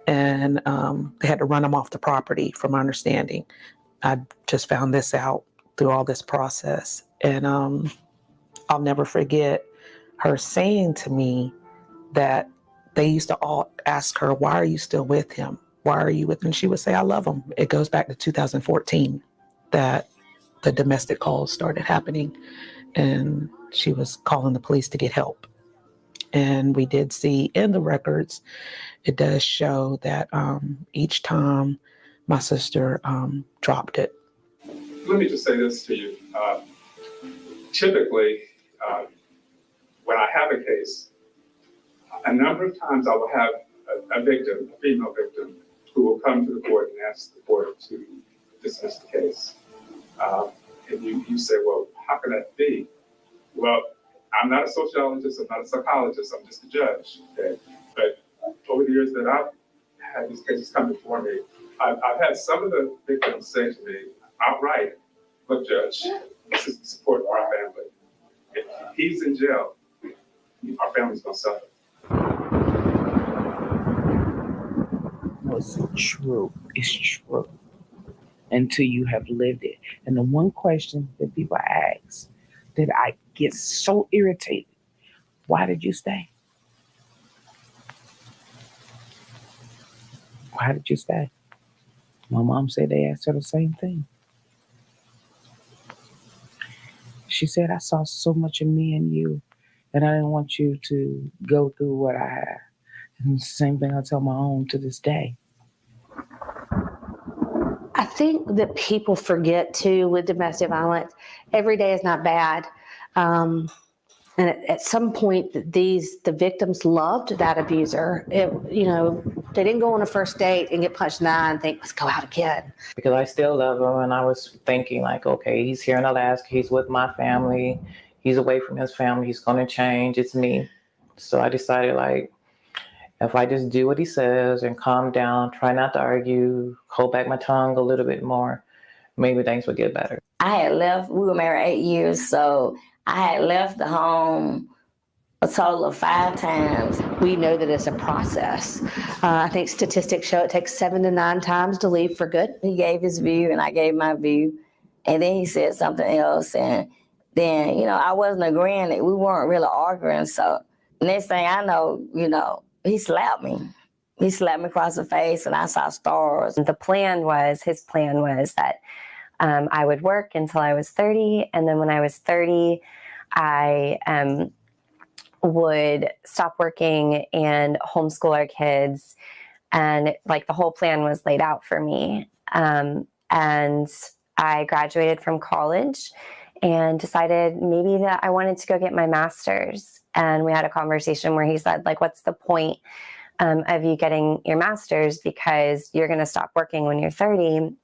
Speaker 12: And they had to run him off the property, from my understanding. I just found this out through all this process. And I'll never forget her saying to me that They used to all ask her, why are you still with him? Why are you with him? And she would say, I love him. It goes back to 2014 that the domestic calls started happening, and she was calling the police to get help. And we did see in the records, it does show that each time my sister dropped it.
Speaker 13: Let me just say this to you. Typically, when I have a case, a number of times I will have a victim, a female victim, who will come to the court and ask the court to dismiss the case. And you say, well, how can that be? Well, I'm not a sociologist, I'm not a psychologist, I'm just a judge. Okay? But over the years that I've had these cases come before me, I've had some of the victims say to me outright, look, Judge, this is the support of our family. If he's in jail, our family's gonna suffer.
Speaker 14: No, it's true. It's true. Until you have lived it. And the one question that people ask that I get so irritated, why did you stay? Why did you stay? My mom said they asked her the same thing. She said, I saw so much of me in you, and I didn't want you to go through what I had. And it's the same thing I tell my own to this day.
Speaker 15: I think that people forget too with domestic violence, every day is not bad. And at some point, the victims loved that abuser. They didn't go on a first date and get punched in the eye and think, let's go out again.
Speaker 16: Because I still love him, and I was thinking like, okay, he's here in Alaska, he's with my family, he's away from his family, he's going to change, it's me. So I decided like, if I just do what he says and calm down, try not to argue, hold back my tongue a little bit more, maybe things would get better.
Speaker 17: I had left, we were married 8 years, so I had left the home a total of 5 times.
Speaker 15: We know that it's a process. I think statistics show it takes 7 to 9 times to leave for good.
Speaker 17: He gave his view and I gave my view, and then he said something else, and then, I wasn't agreeing. We weren't really arguing, so next thing I know, he slapped me. He slapped me across the face and I saw stars.
Speaker 18: His plan was that I would work until I was 30. And then when I was 30, I would stop working and homeschool our kids. And like the whole plan was laid out for me. And I graduated from college and decided maybe that I wanted to go get my master's. And we had a conversation where he said, like, what's the point of you getting your master's, because you're going to stop working when you're 30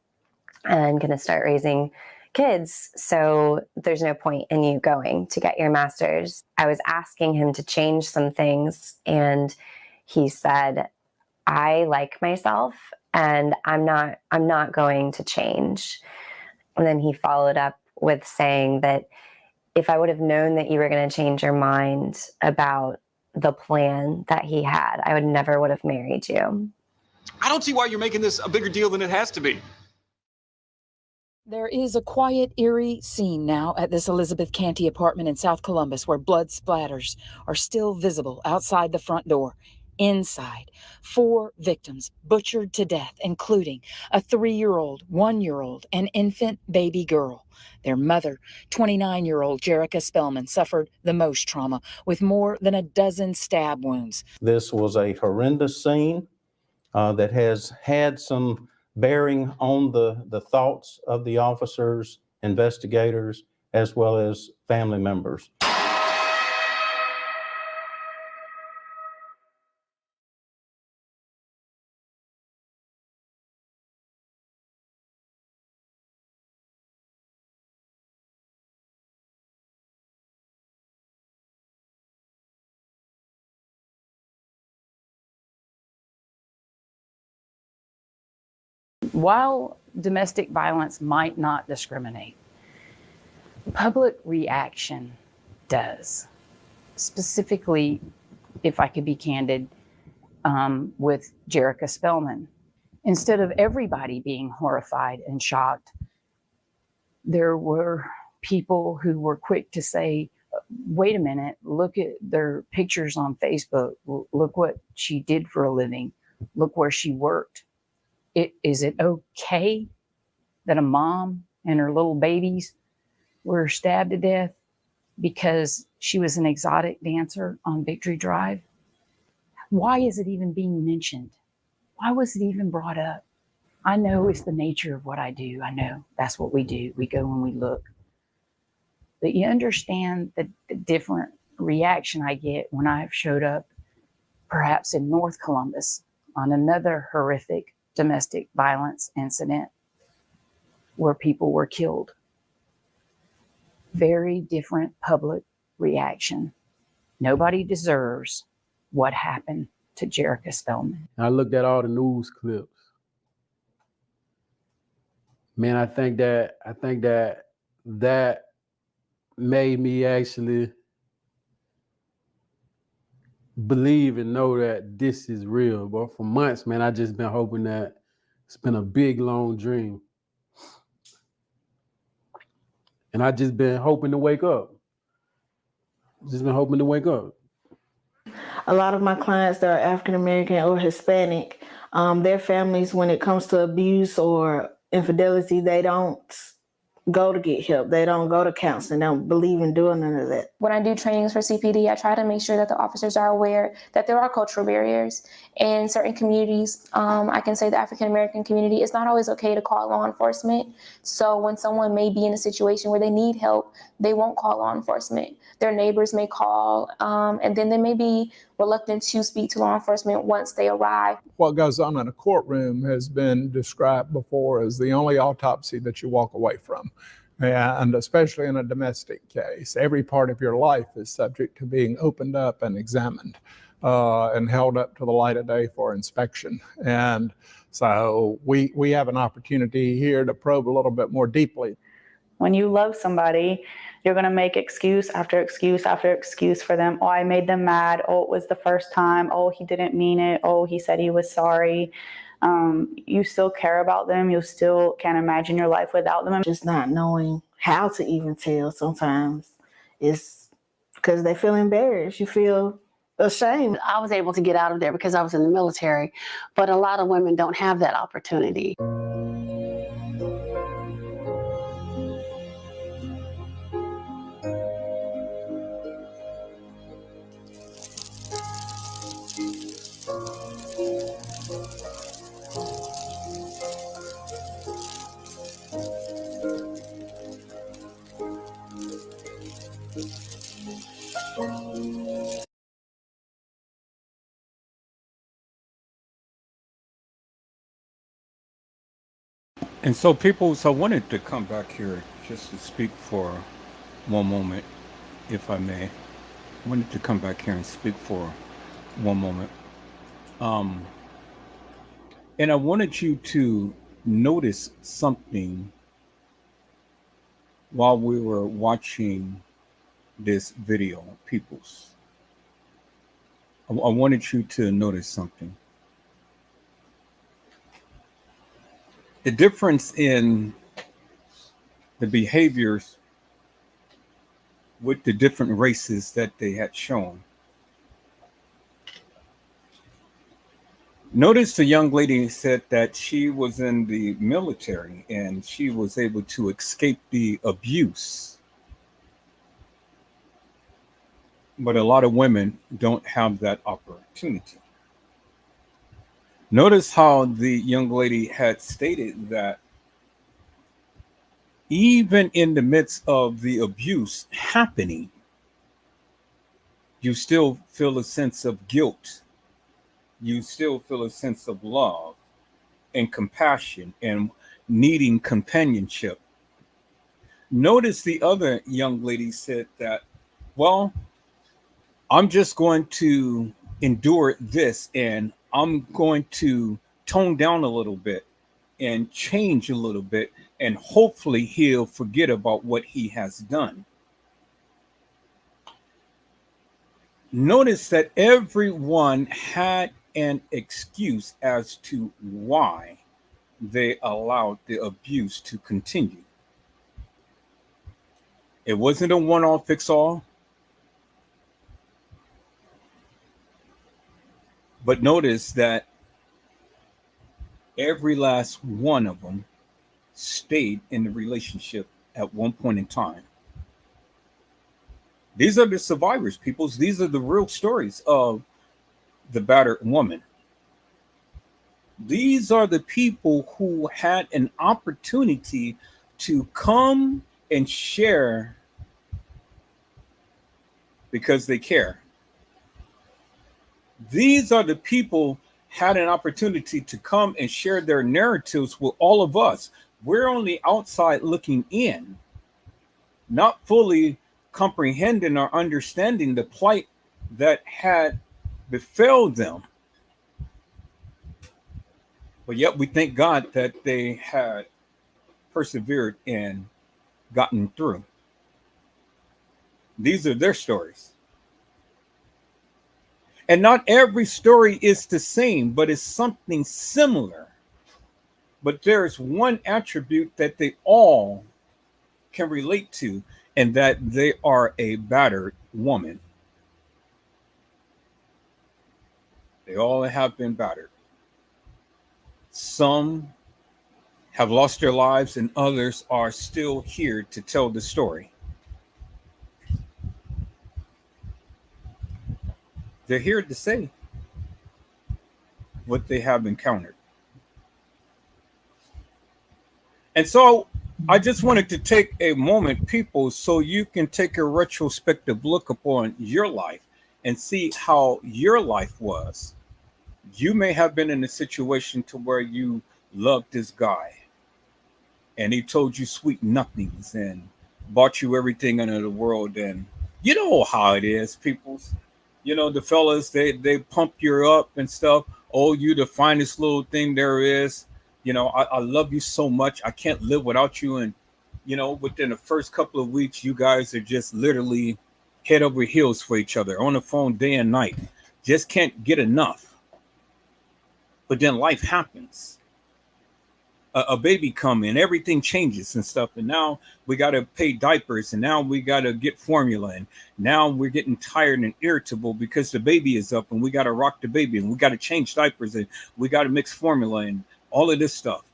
Speaker 18: and going to start raising kids. So there's no point in you going to get your master's. I was asking him to change some things, and he said, I like myself and I'm not going to change. And then he followed up with saying that if I would have known that you were going to change your mind about the plan that he had, I never would have married you.
Speaker 19: I don't see why you're making this a bigger deal than it has to be.
Speaker 20: There is a quiet, eerie scene now at this Elizabeth Canty apartment in South Columbus where blood splatters are still visible outside the front door. Inside, 4 victims butchered to death, including a 3-year-old, 1-year-old, and infant baby girl. Their mother, 29-year-old Jerica Spellman, suffered the most trauma with more than a dozen stab wounds.
Speaker 21: This was a horrendous scene that has had some bearing on the thoughts of the officers, investigators, as well as family members.
Speaker 22: While domestic violence might not discriminate, public reaction does. Specifically, if I could be candid, with Jerica Spellman. Instead of everybody being horrified and shocked, there were people who were quick to say, wait a minute, look at their pictures on Facebook. Look what she did for a living. Look where she worked. Is it okay that a mom and her little babies were stabbed to death because she was an exotic dancer on Victory Drive? Why is it even being mentioned? Why was it even brought up? I know it's the nature of what I do. I know that's what we do. We go and we look. But you understand the different reaction I get when I've showed up, perhaps in North Columbus, on another horrific domestic violence incident where people were killed. Very different public reaction. Nobody deserves what happened to Jerica Spellman.
Speaker 10: I looked at all the news clips. Man, I think that made me actually believe and know that this is real. But for months, man, I just been hoping that it's been a big, long dream. And I just been hoping to wake up. Just been hoping to wake up.
Speaker 1: A lot of my clients that are African American or Hispanic, their families, when it comes to abuse or infidelity, they don't go to get help. They don't go to counseling. They don't believe in doing none of that.
Speaker 2: When I do trainings for CPD, I try to make sure that the officers are aware that there are cultural barriers in certain communities. I can say the African American community, it's not always okay to call law enforcement. So when someone may be in a situation where they need help, they won't call law enforcement. Their neighbors may call, and then they may be reluctant to speak to law enforcement once they arrive.
Speaker 23: What goes on in a courtroom has been described before as the only autopsy that you walk away from. And especially in a domestic case, every part of your life is subject to being opened up and examined and held up to the light of day for inspection. And so we have an opportunity here to probe a little bit more deeply.
Speaker 24: When you love somebody, you're going to make excuse after excuse after excuse for them. Oh, I made them mad. Oh, it was the first time. Oh, he didn't mean it. Oh, he said he was sorry. You still care about them. You still can't imagine your life without them.
Speaker 1: Just not knowing how to even tell sometimes is because they feel embarrassed. You feel ashamed.
Speaker 6: I was able to get out of there because I was in the military, but a lot of women don't have that opportunity.
Speaker 25: And so I wanted to come back here just to speak for one moment, if I may. I wanted to come back here and speak for one moment. And I wanted you to notice something while we were watching this video, peoples. I wanted you to notice something. The difference in the behaviors with the different races that they had shown. Notice the young lady said that she was in the military and she was able to escape the abuse. But a lot of women don't have that opportunity. Notice how the young lady had stated that even in the midst of the abuse happening, you still feel a sense of guilt. You still feel a sense of love and compassion and needing companionship. Notice the other young lady said that, well, I'm just going to endure this and I'm going to tone down a little bit and change a little bit, and hopefully he'll forget about what he has done. Notice that everyone had an excuse as to why they allowed the abuse to continue. It wasn't a one-off fix-all. But notice that every last one of them stayed in the relationship at one point in time. These are the survivors, peoples. These are the real stories of the battered woman. These are the people who had an opportunity to come and share because they care. These are the people had an opportunity to come and share their narratives with all of us. We're on the outside looking in, not fully comprehending or understanding the plight that had befell them. But yet we thank God that they had persevered and gotten through. These are their stories. And not every story is the same, but it's something similar. But there's one attribute that they all can relate to, and that they are a battered woman. They all have been battered. Some have lost their lives, and others are still here to tell the story. They're here to say what they have encountered. And so I just wanted to take a moment, people, so you can take a retrospective look upon your life and see how your life was. You may have been in a situation to where you loved this guy and he told you sweet nothings and bought you everything under the world. And you know how it is, people. You know, the fellas, they pump you up and stuff. Oh, you the finest little thing there is. You know, I love you so much. I can't live without you. And, you know, within the first couple of weeks, you guys are just literally head over heels for each other on the phone day and night. Just can't get enough. But then life happens. A baby come in, everything changes and stuff. And now we got to pay diapers, and now we got to get formula. And now we're getting tired and irritable because the baby is up and we got to rock the baby and we got to change diapers and we got to mix formula and all of this stuff,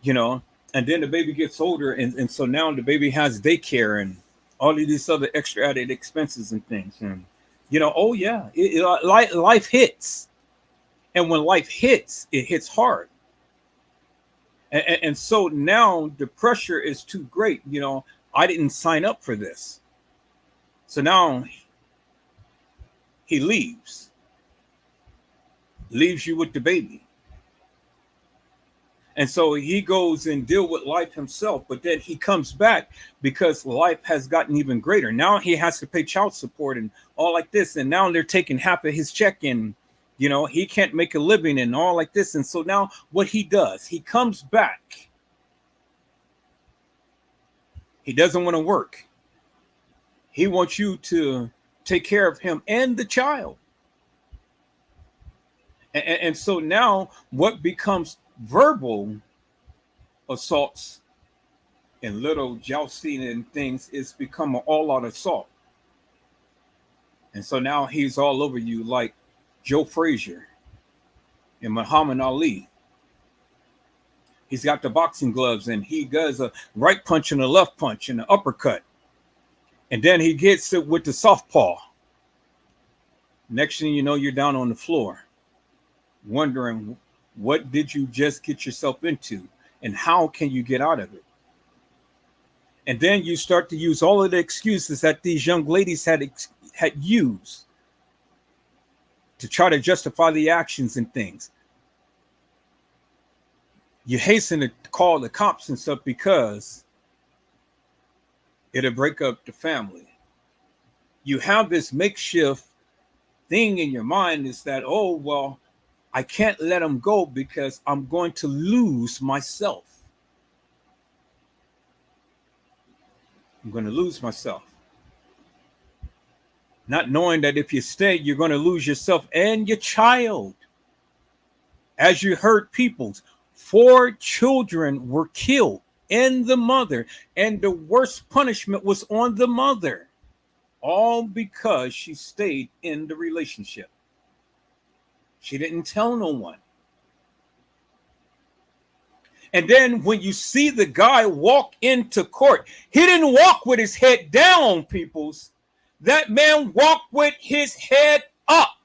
Speaker 25: you know. And then the baby gets older. And so now the baby has daycare and all of these other extra added expenses and things. And, you know, oh yeah, life hits. And when life hits, it hits hard. And so now the pressure is too great. You know, I didn't sign up for this. So now he leaves you with the baby. And so he goes and deal with life himself, but then he comes back because life has gotten even greater. Now he has to pay child support and all like this. And now they're taking half of his check and, you know, he can't make a living and all like this. And so now what he does, he comes back. He doesn't want to work. He wants you to take care of him and the child. And so now what becomes verbal assaults and little jousting and things is become an all-out assault. And so now he's all over you like Joe Frazier and Muhammad Ali. He's got the boxing gloves and he does a right punch and a left punch and an uppercut. And then he gets it with the southpaw. Next thing you know, you're down on the floor wondering, what did you just get yourself into and how can you get out of it? And then you start to use all of the excuses that these young ladies had used to try to justify the actions and things. You hasten to call the cops and stuff because it'll break up the family. You have this makeshift thing in your mind is that, oh, well, I can't let him go because I'm going to lose myself. I'm going to lose myself. Not knowing that if you stay, you're going to lose yourself and your child. As you heard, peoples, 4 children were killed and the mother, and the worst punishment was on the mother, all because she stayed in the relationship. She didn't tell no one. And then when you see the guy walk into court, he didn't walk with his head down, peoples. That man walked with his head up.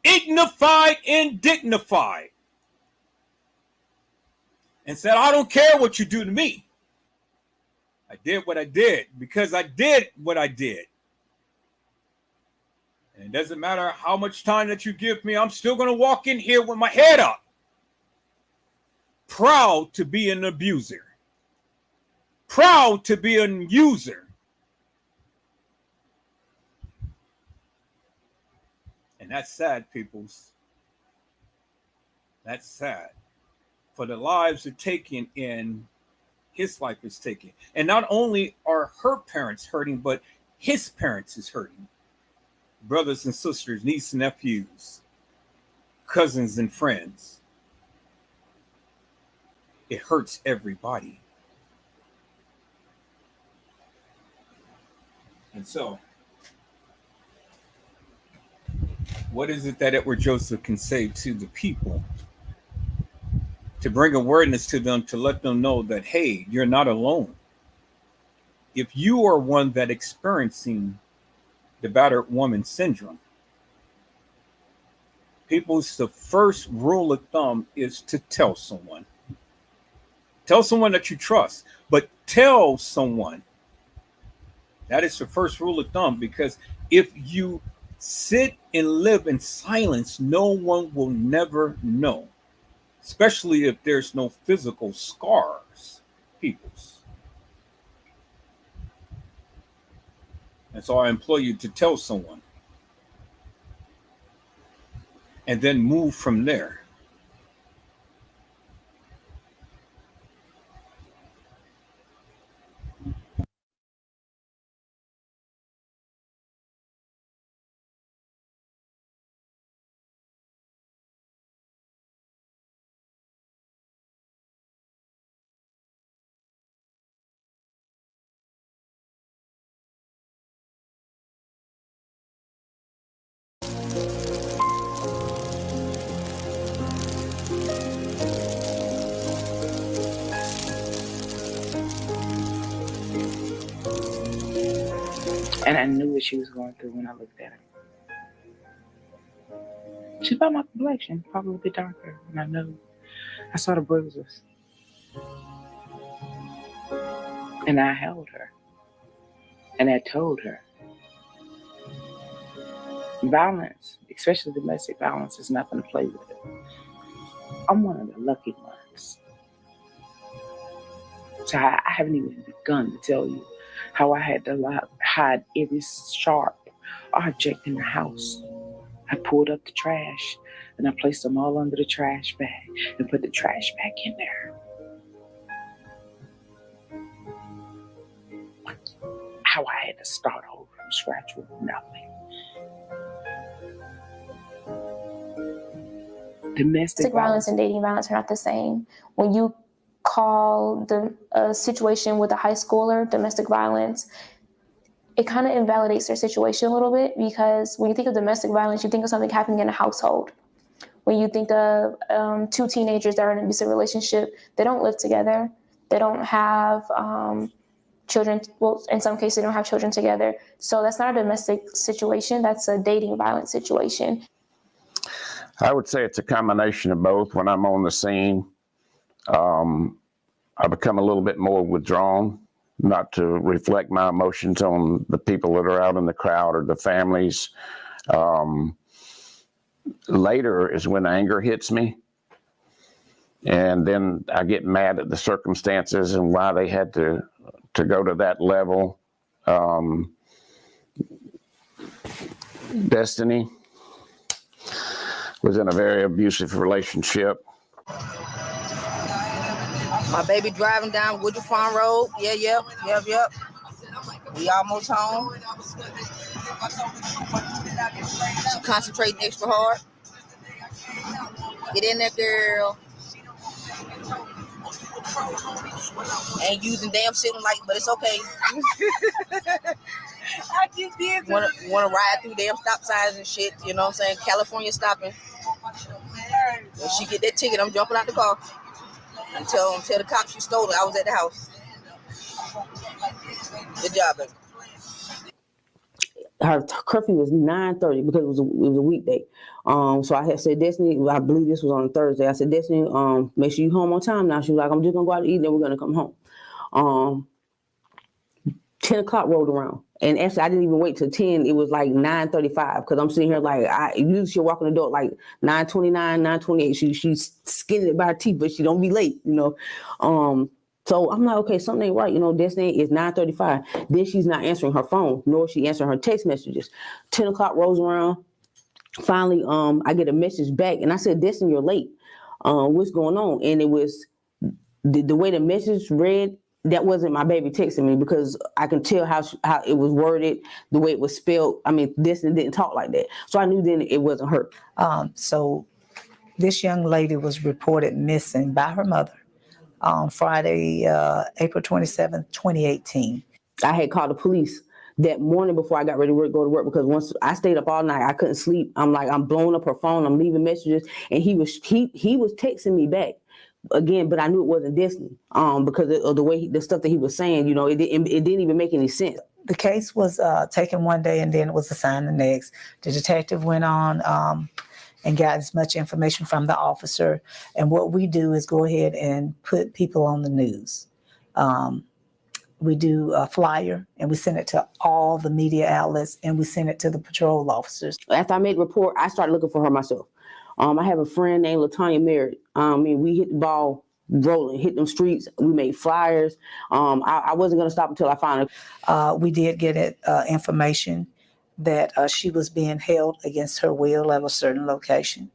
Speaker 25: Dignified and dignified. And said, I don't care what you do to me. I did what I did because I did what I did. And it doesn't matter how much time that you give me, I'm still going to walk in here with my head up. Proud to be an abuser. Proud to be a user. And that's sad, peoples. That's sad. For the lives are taken and his life is taken. And not only are her parents hurting, but his parents is hurting. Brothers and sisters, nieces and nephews, cousins and friends. It hurts everybody. And so, what is it that Edward Joseph can say to the people to bring awareness to them, to let them know that, hey, you're not alone. If you are one that experiencing the battered woman syndrome, people's the first rule of thumb is to tell someone. Tell someone that you trust, but tell someone. That is the first rule of thumb, because if you sit and live in silence, no one will never know, especially if there's no physical scars, peoples. And so I implore you to tell someone and then move from there.
Speaker 14: And I knew what she was going through when I looked at her. She's about my complexion, probably a bit darker. And I know, I saw the bruises. And I held her. And I told her, violence, especially domestic violence, is nothing to play with. I'm one of the lucky ones. So I haven't even begun to tell you how I had to hide every sharp object in the house. I pulled up the trash and I placed them all under the trash bag and put the trash back in there. How I had to start over from scratch with nothing. Domestic
Speaker 2: violence and dating violence are not the same. When you call a situation with a high schooler domestic violence, it kind of invalidates their situation a little bit, because when you think of domestic violence, you think of something happening in a household. When you think of two teenagers that are in an abusive relationship, they don't live together. They don't have children. Well, in some cases, they don't have children together. So that's not a domestic situation. That's a dating violence situation.
Speaker 4: I would say it's a combination of both. When I'm on the scene, I become a little bit more withdrawn, not to reflect my emotions on the people that are out in the crowd or the families. Later is when anger hits me. And then I get mad at the circumstances and why they had to go to that level. Destiny was in a very abusive relationship.
Speaker 5: My baby driving down Woodruff Farm Road. Yep. We almost home. She concentrating extra hard. Get in there, girl. Ain't using damn signal light, but it's okay. I just did. Wanna ride through damn stop signs and shit, you know what I'm saying? California stopping. When she get that ticket, I'm jumping out the car and tell the cops she stole it. I was at the house. Good job, baby.
Speaker 3: Her curfew was 9:30 because it was a weekday. So I had said, Destiny, I believe this was on a Thursday. I said, Destiny, make sure you home on time now. She was like, I'm just gonna go out to eat, then we're gonna come home. 10 o'clock rolled around. And actually, I didn't even wait till 10. It was like 9:35 because I'm sitting here like, usually she'll walk in the door like 9:29, 9:28. She's skinning it by her teeth, but she don't be late, you know. So I'm like, okay, something ain't right. You know, Destiny is 9:35. Then she's not answering her phone, nor is she answering her text messages. 10 o'clock rolls around. Finally, I get a message back and I said, Destiny, you're late. What's going on? And it was the way the message read, that wasn't my baby texting me because I can tell how it was worded, the way it was spelled. I mean, Destiny didn't talk like that. So I knew then it wasn't her.
Speaker 7: So this young lady was reported missing by her mother on Friday, April 27th, 2018.
Speaker 3: I had called the police that morning before I got ready to go to work because once I stayed up all night, I couldn't sleep. I'm blowing up her phone. I'm leaving messages, and he was texting me back again, but I knew it wasn't Destiny because of the way the stuff that he was saying. You know, it didn't even make any sense.
Speaker 7: The case was taken one day and then it was assigned the next. The detective went on and got as much information from the officer. And what we do is go ahead and put people on the news. We do a flyer and we send it to all the media outlets and we send it to the patrol officers.
Speaker 3: After I made the report, I started looking for her myself. I have a friend named LaTanya Merritt. We hit the ball rolling, hit them streets. We made flyers. I wasn't going to stop until I found her.
Speaker 7: We did get information that she was being held against her will at a certain location.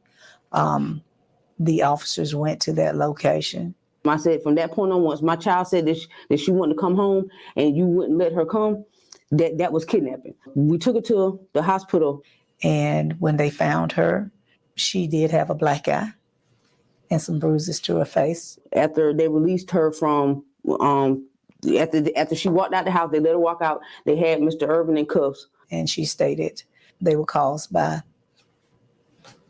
Speaker 7: The officers went to that location.
Speaker 3: I said from that point on, once my child said that she wanted to come home and you wouldn't let her come, that was kidnapping. We took her to the hospital.
Speaker 7: And when they found her, she did have a black eye and some bruises to her face.
Speaker 3: After they released her from, after she walked out the house, they let her walk out. They had Mr. Irvin in cuffs.
Speaker 7: And she stated they were caused by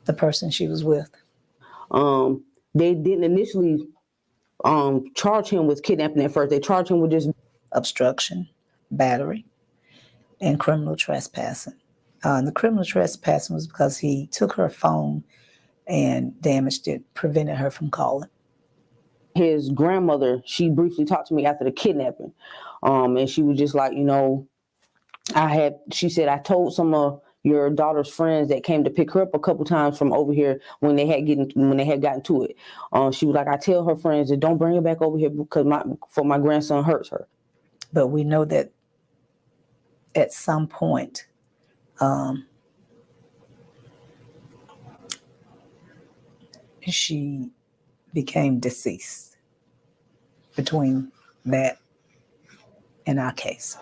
Speaker 7: the person she was with.
Speaker 3: They didn't initially charge him with kidnapping at first. They charged him with just
Speaker 7: obstruction, battery, and criminal trespassing. The criminal trespassing was because he took her phone and damaged it, prevented her from calling.
Speaker 3: His grandmother, she briefly talked to me after the kidnapping. And she was just like, you know, she said, I told some of your daughter's friends that came to pick her up a couple times from over here when they had gotten to it. She was like, I tell her friends that don't bring her back over here because my grandson hurts her.
Speaker 7: But we know that at some point, she became deceased between that and our case.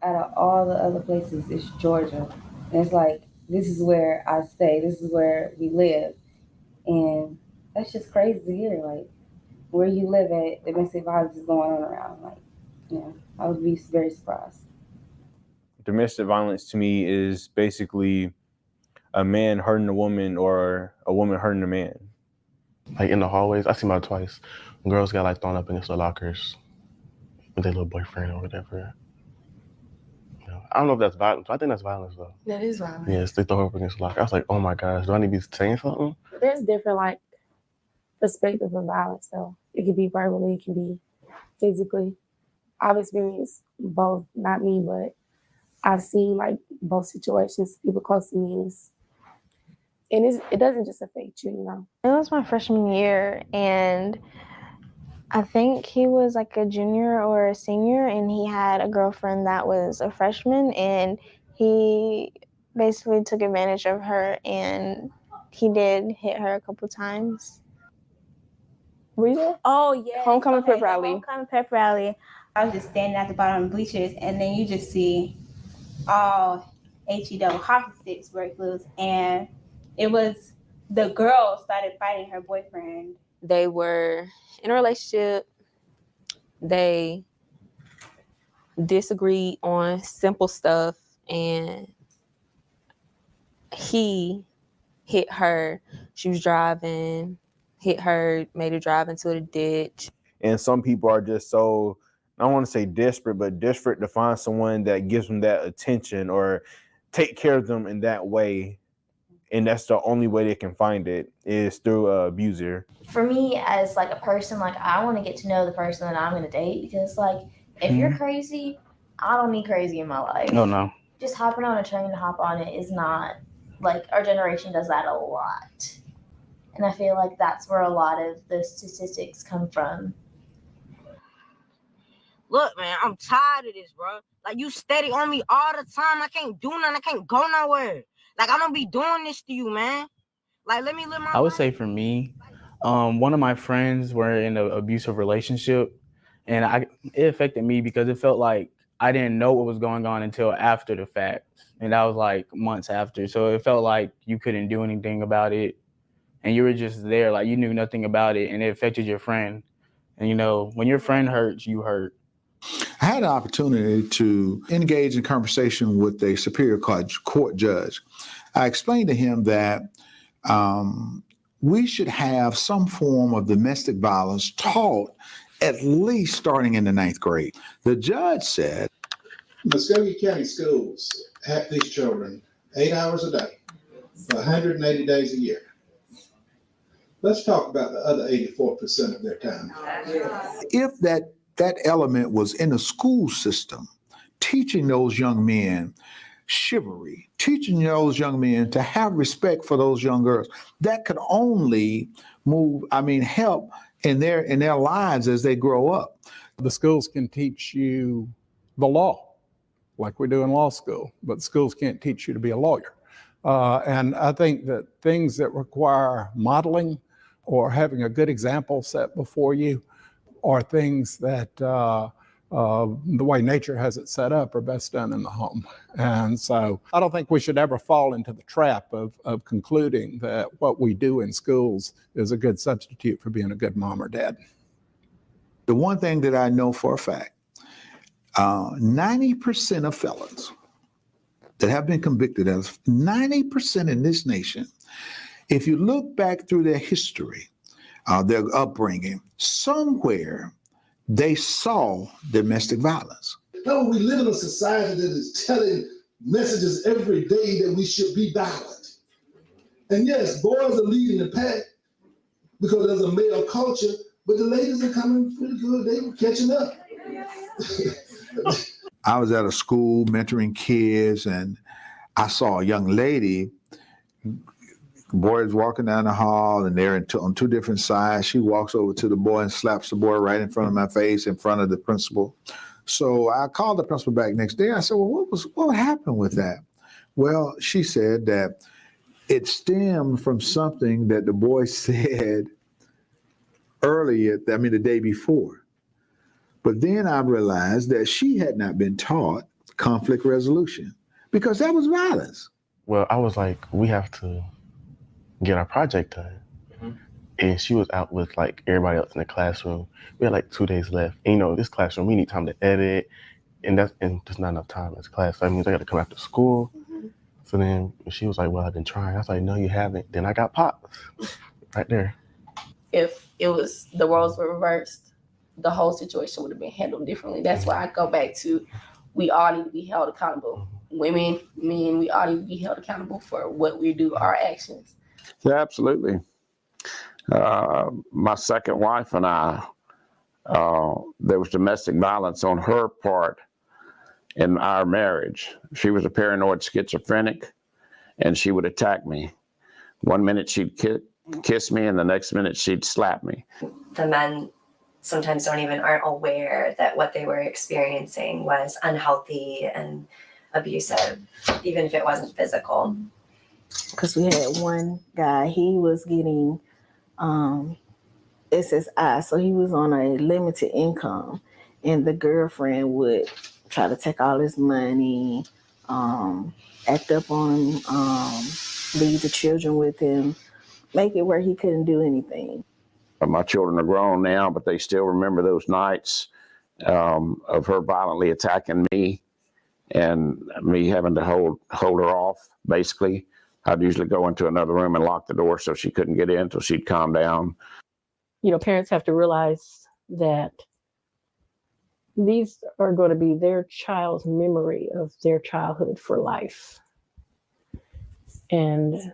Speaker 8: Out of all the other places, it's Georgia. And it's like, this is where I stay. This is where we live. And that's just crazy to hear. Like, where you live at, domestic violence is going on around. Like, you know, I would be very surprised.
Speaker 9: Domestic violence to me is basically a man hurting a woman or a woman hurting a man.
Speaker 11: Like in the hallways, I seen about twice. Girls got like thrown up against the lockers with their little boyfriend or whatever. You know, I don't know if that's violence. I think that's violence though.
Speaker 2: That is violence.
Speaker 11: Yes, they throw her up against the locker. I was like, oh my gosh, do I need to be saying something?
Speaker 2: There's different like perspectives of violence though. It can be verbally, it can be physically. I've experienced both, not me, but I've seen like both situations, people close to me, and it doesn't just affect you, you know.
Speaker 12: It was my freshman year, and I think he was like a junior or a senior, and he had a girlfriend that was a freshman, and he basically took advantage of her, and he did hit her a couple times.
Speaker 2: Were you there?
Speaker 13: Oh, yeah.
Speaker 2: Homecoming pep rally.
Speaker 13: Homecoming pep rally. I was just standing at the bottom of the bleachers, and then you just see all HE double hockey sticks break loose, and it was the girl started fighting her boyfriend.
Speaker 2: They were in a relationship. They disagreed on simple stuff, and he hit her. She was driving, hit her, made her drive into the ditch.
Speaker 9: And some people are just so, I don't want to say desperate, but desperate to find someone that gives them that attention or take care of them in that way. And that's the only way they can find it is through an abuser.
Speaker 15: For me, as like a person, like I want to get to know the person that I'm going to date, because like if you're crazy, I don't need crazy in my life.
Speaker 16: Oh, no.
Speaker 15: Just hopping on a train to hop on it is not, like, our generation does that a lot. And I feel like that's where a lot of the statistics come from.
Speaker 5: Look, man, I'm tired of this, bro. Like, you steady on me all the time. I can't do nothing. I can't go nowhere. Like, I don't be doing this to you, man. Like, let me live my
Speaker 16: I would say for me, one of my friends were in an abusive relationship, and it affected me because it felt like I didn't know what was going on until after the fact. And that was like months after. So it felt like you couldn't do anything about it. And you were just there, like you knew nothing about it, and it affected your friend. And you know, when your friend hurts, you hurt.
Speaker 17: I had an opportunity to engage in conversation with a superior court judge. I explained to him that we should have some form of domestic violence taught at least starting in the 9th grade. The judge said,
Speaker 26: Muskogee County Schools have these children 8 hours a day for 180 days a year. Let's talk about the other 84% of their time.
Speaker 17: If that element was in the school system, teaching those young men chivalry, teaching those young men to have respect for those young girls, that could only help in their lives as they grow up.
Speaker 23: The schools can teach you the law, like we do in law school, but schools can't teach you to be a lawyer. And I think that things that require modeling or having a good example set before you are things that the way nature has it set up are best done in the home. And so I don't think we should ever fall into the trap of concluding that what we do in schools is a good substitute for being a good mom or dad.
Speaker 17: The one thing that I know for a fact, 90% of felons that have been convicted of, 90% in this nation, if you look back through their history, their upbringing, somewhere they saw domestic violence.
Speaker 26: No, we live in a society that is telling messages every day that we should be violent. And yes, boys are leading the pack because there's a male culture, but the ladies are coming pretty good. They were catching up.
Speaker 17: I was at a school mentoring kids, and I saw a young lady. Boys walking down the hall, and they're on two different sides. She walks over to the boy and slaps the boy right in front of my face, in front of the principal. So I called the principal back next day. I said, well, what happened with that? Well, she said that it stemmed from something that the boy said earlier, the day before. But then I realized that she had not been taught conflict resolution because that was violence.
Speaker 11: Well, I was like, we have to get our project done. Mm-hmm. And she was out with like everybody else in the classroom. We had like 2 days left. And, this classroom, we need time to edit. And there's not enough time as class. So that means I got to come after school. Mm-hmm. So then she was like, well, I've been trying. I was like, no, you haven't. Then I got popped right there.
Speaker 2: If the roles were reversed, the whole situation would have been handled differently. That's why I go back to
Speaker 10: we all need to be held accountable. Women, men, we all need to be held accountable for what we do, our actions.
Speaker 4: Yeah, absolutely. My second wife and I, there was domestic violence on her part in our marriage. She was a paranoid schizophrenic, and she would attack me. One minute she'd kiss me, and the next minute she'd slap me.
Speaker 18: The men sometimes aren't aware that what they were experiencing was unhealthy and abusive, even if it wasn't physical.
Speaker 1: Because we had one guy, he was getting SSI, so he was on a limited income, and the girlfriend would try to take all his money, act up on him, leave the children with him, make it where he couldn't do anything.
Speaker 4: My children are grown now, but they still remember those nights of her violently attacking me and me having to hold her off, basically. I'd usually go into another room and lock the door so she couldn't get in until she'd calm down.
Speaker 19: You know, parents have to realize that these are going to be their child's memory of their childhood for life. And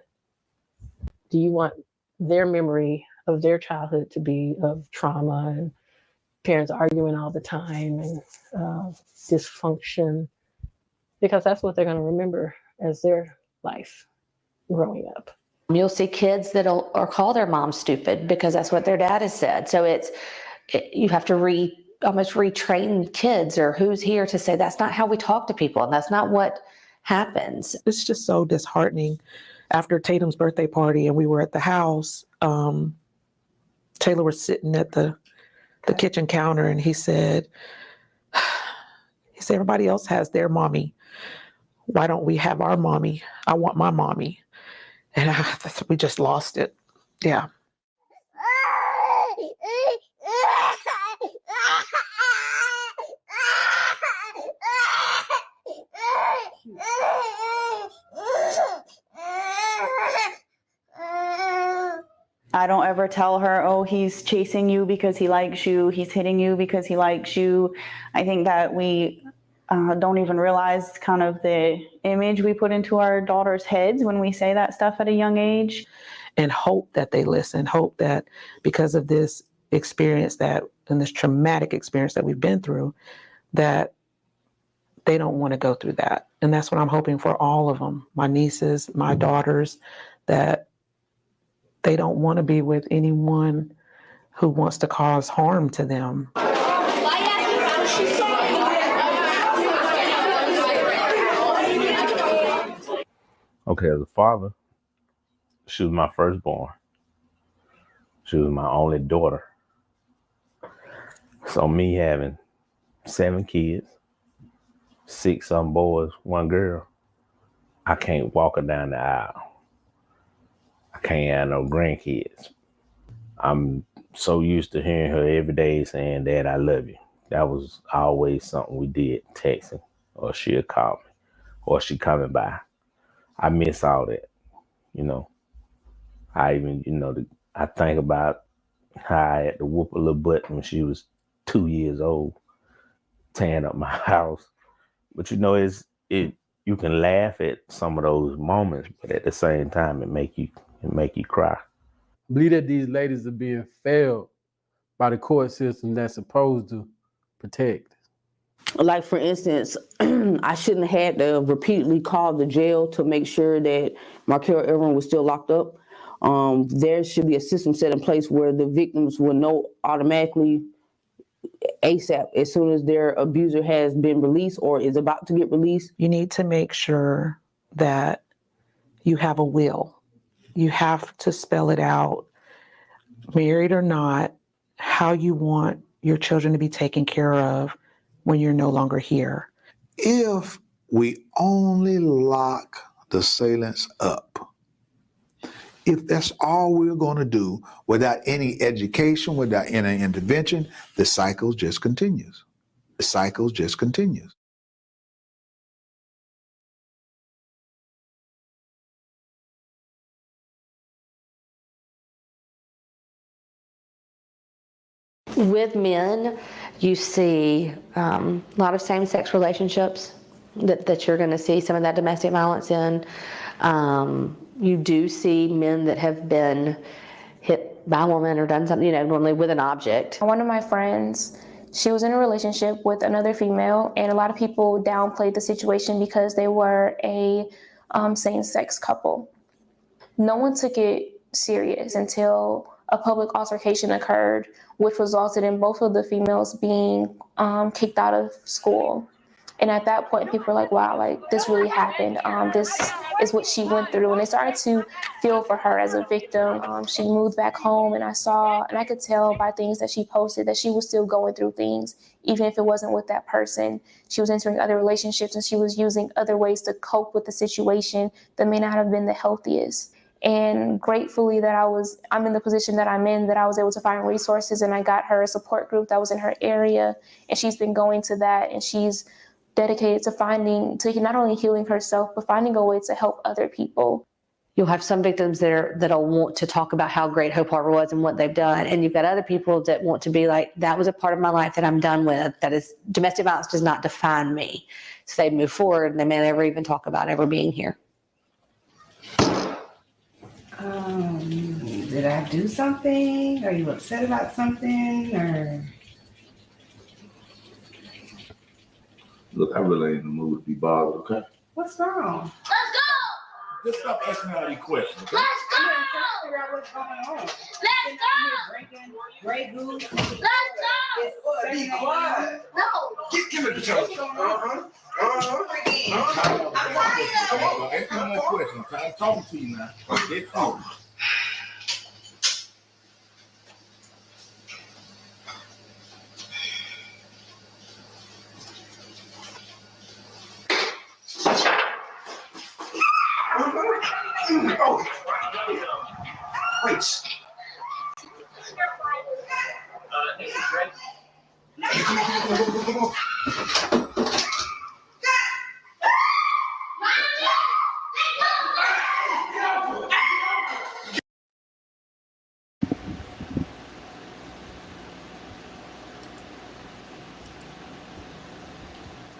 Speaker 19: do you want their memory of their childhood to be of trauma and parents arguing all the time and dysfunction? Because that's what they're going to remember as their life growing up.
Speaker 20: You'll see kids that are call their mom stupid because that's what their dad has said. So you have to almost retrain kids, or who's here to say that's not how we talk to people and that's not what happens.
Speaker 21: It's just so disheartening. After Tatum's birthday party and we were at the house, Taylor was sitting at the kitchen counter and he said, everybody else has their mommy. Why don't we have our mommy? I want my mommy. And we just lost it. Yeah.
Speaker 24: I don't ever tell her, oh, he's chasing you because he likes you. He's hitting you because he likes you. I think that we don't even realize kind of the image we put into our daughters' heads when we say that stuff at a young age.
Speaker 21: And hope that they listen, hope that because of this experience and this traumatic experience that we've been through, that they don't want to go through that. And that's what I'm hoping for all of them, my nieces, my daughters, that they don't want to be with anyone who wants to cause harm to them.
Speaker 22: Okay, as a father, she was my firstborn. She was my only daughter. So me having 7 kids, 6 some boys, 1 girl, I can't walk her down the aisle. I can't have no grandkids. I'm so used to hearing her every day saying, Dad, I love you. That was always something we did, texting, or she'll call me, or she coming by. I miss all that, you know. I even, I think about how I had to whoop a little butt when she was 2 years old, tearing up my house. But you can laugh at some of those moments, but at the same time, it make you cry.
Speaker 27: I believe that these ladies are being failed by the court system that's supposed to protect.
Speaker 3: Like, for instance, I shouldn't have had to repeatedly call the jail to make sure that Markel Irvin was still locked up. There should be a system set in place where the victims will know automatically ASAP as soon as their abuser has been released or is about to get released.
Speaker 21: You need to make sure that you have a will. You have to spell it out, married or not, how you want your children to be taken care of when you're no longer here.
Speaker 17: If we only lock the assailants up, if that's all we're going to do without any education, without any intervention, the cycle just continues. The cycle just continues.
Speaker 20: With men, you see a lot of same-sex relationships that you're going to see some of that domestic violence in. You do see men that have been hit by a woman or done something, normally with an object.
Speaker 2: One of my friends, she was in a relationship with another female, and a lot of people downplayed the situation because they were a same-sex couple. No one took it serious until a public altercation occurred, which resulted in both of the females being kicked out of school. And at that point, people were like, wow, like this really happened. This is what she went through. And they started to feel for her as a victim. She moved back home, and I could tell by things that she posted that she was still going through things, even if it wasn't with that person. She was entering other relationships, and she was using other ways to cope with the situation that may not have been the healthiest. And gratefully that I'm in the position that I'm in, that I was able to find resources, and I got her a support group that was in her area, and she's been going to that, and she's dedicated to not only healing herself, but finding a way to help other people.
Speaker 20: You'll have some victims that'll want to talk about how great Hope Harbor was and what they've done. And you've got other people that want to be like, that was a part of my life that I'm done with. That is, domestic violence does not define me. So they move forward, and they may never even talk about ever being here.
Speaker 6: Did I do something? Are you upset about something? Or
Speaker 7: look, I really ain't in the mood to be bothered, okay?
Speaker 6: what's wrong?
Speaker 7: Just stop asking me all these questions, okay?
Speaker 6: I'm trying to figure out what's going on. Let's go. Drinking Grey Goose. Let's go.
Speaker 7: Be quiet.
Speaker 6: No.
Speaker 7: Give me the choice. Come on, ask me one question. I'm talking to you now. Get through. Oh, wait. Come on.